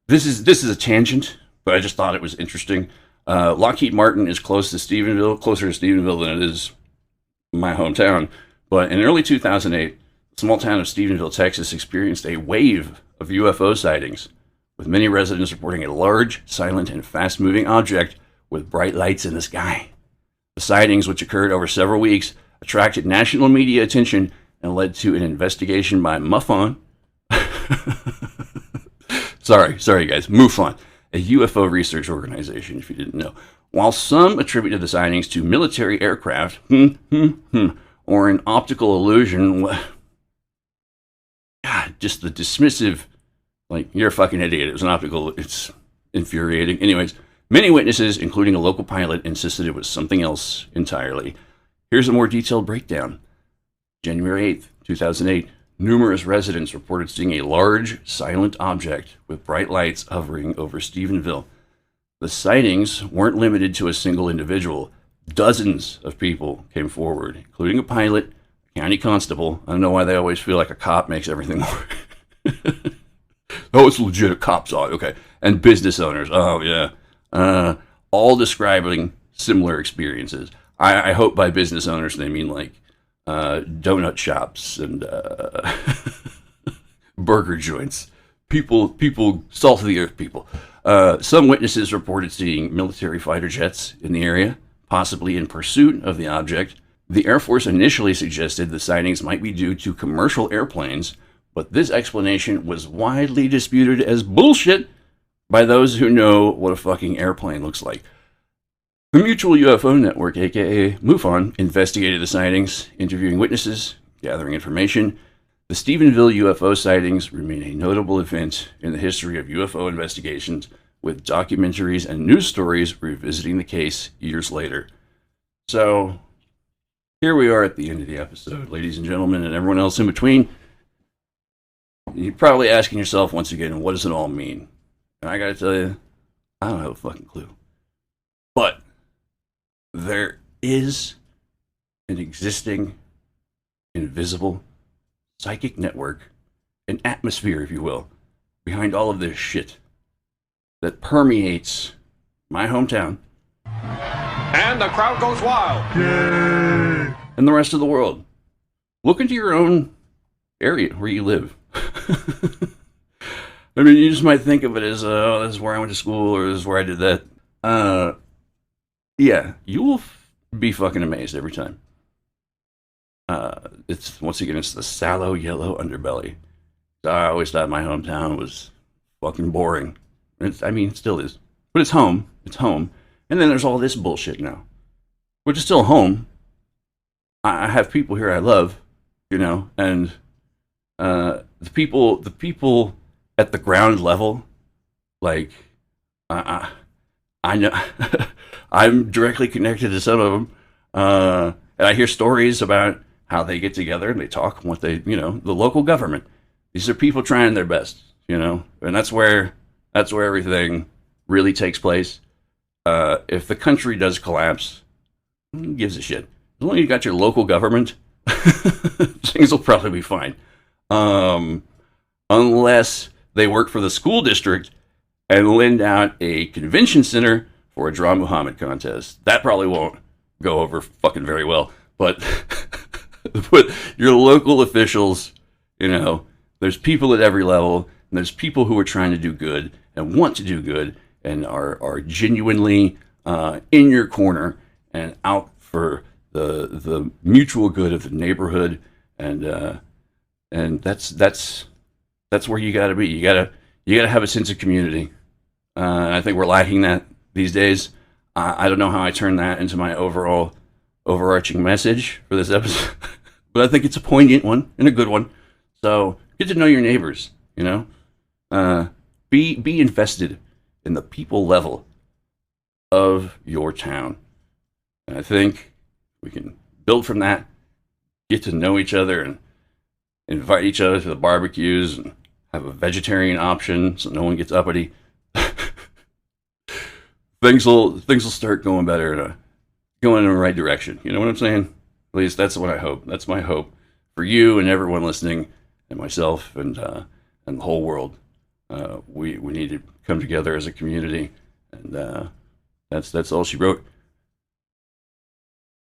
This is a tangent, but I just thought it was interesting. Lockheed Martin is closer to Stephenville than it is my hometown. But in early 2008, the small town of Stephenville, Texas, experienced a wave of UFO sightings, with many residents reporting a large, silent, and fast-moving object with bright lights in the sky. The sightings, which occurred over several weeks, attracted national media attention and led to an investigation by MUFON. sorry guys, MUFON, a UFO research organization, if you didn't know. While some attributed the sightings to military aircraft, or an optical illusion, God, just the dismissive, like, you're a fucking idiot, it was an optical, it's infuriating. Anyways, many witnesses, including a local pilot, insisted it was something else entirely. Here's a more detailed breakdown. January 8th, 2008, numerous residents reported seeing a large, silent object with bright lights hovering over Stephenville. The sightings weren't limited to a single individual. Dozens of people came forward, including a pilot, a county constable. I don't know why they always feel like a cop makes everything more. Oh, it's legit, a cop saw it, okay. And business owners, oh yeah. All describing similar experiences. I hope by business owners they mean like donut shops and burger joints. People, salt of the earth people. Some witnesses reported seeing military fighter jets in the area, possibly in pursuit of the object. The Air Force initially suggested the sightings might be due to commercial airplanes, but this explanation was widely disputed as bullshit by those who know what a fucking airplane looks like. The Mutual UFO Network, aka MUFON, investigated the sightings, interviewing witnesses, gathering information. The Stephenville UFO sightings remain a notable event in the history of UFO investigations, with documentaries and news stories revisiting the case years later. So, here we are at the end of the episode, ladies and gentlemen, and everyone else in between. You're probably asking yourself once again, what does it all mean? And I gotta tell you, I don't have a fucking clue. But there is an existing, invisible, psychic network, an atmosphere, if you will, behind all of this shit that permeates my hometown. And the crowd goes wild. Yay! And the rest of the world. Look into your own area where you live. I mean, you just might think of it as, oh, this is where I went to school, or this is where I did that. Yeah, you will be fucking amazed every time. It's, once again, it's the sallow yellow underbelly. I always thought my hometown was fucking boring. It still is. But it's home. It's home. And then there's all this bullshit now, which is still home. I have people here I love, you know, and the people at the ground level, like, I know I'm directly connected to some of them, and I hear stories about how they get together and they talk and what they, you know, the local government. These are people trying their best, you know, and that's where everything really takes place. If the country does collapse, who gives a shit? As long as you got your local government, things will probably be fine. Unless they work for the school district and lend out a convention center for a Draw Muhammad contest. That probably won't go over fucking very well. But your local officials, you know, there's people at every level, and there's people who are trying to do good and want to do good and are genuinely in your corner and out for the mutual good of the neighborhood, and that's where you got to be. You gotta have a sense of community. I think we're lacking that these days. I don't know how I turn that into my overarching message for this episode, but I think it's a poignant one and a good one. So get to know your neighbors. You know, be invested in the people level of your town. And I think we can build from that, get to know each other, and invite each other to the barbecues and have a vegetarian option so no one gets uppity, things will start going better, going in the right direction. You know what I'm saying? At least that's what I hope. That's my hope for you and everyone listening, and myself, and the whole world. We need to come together as a community, and that's all she wrote.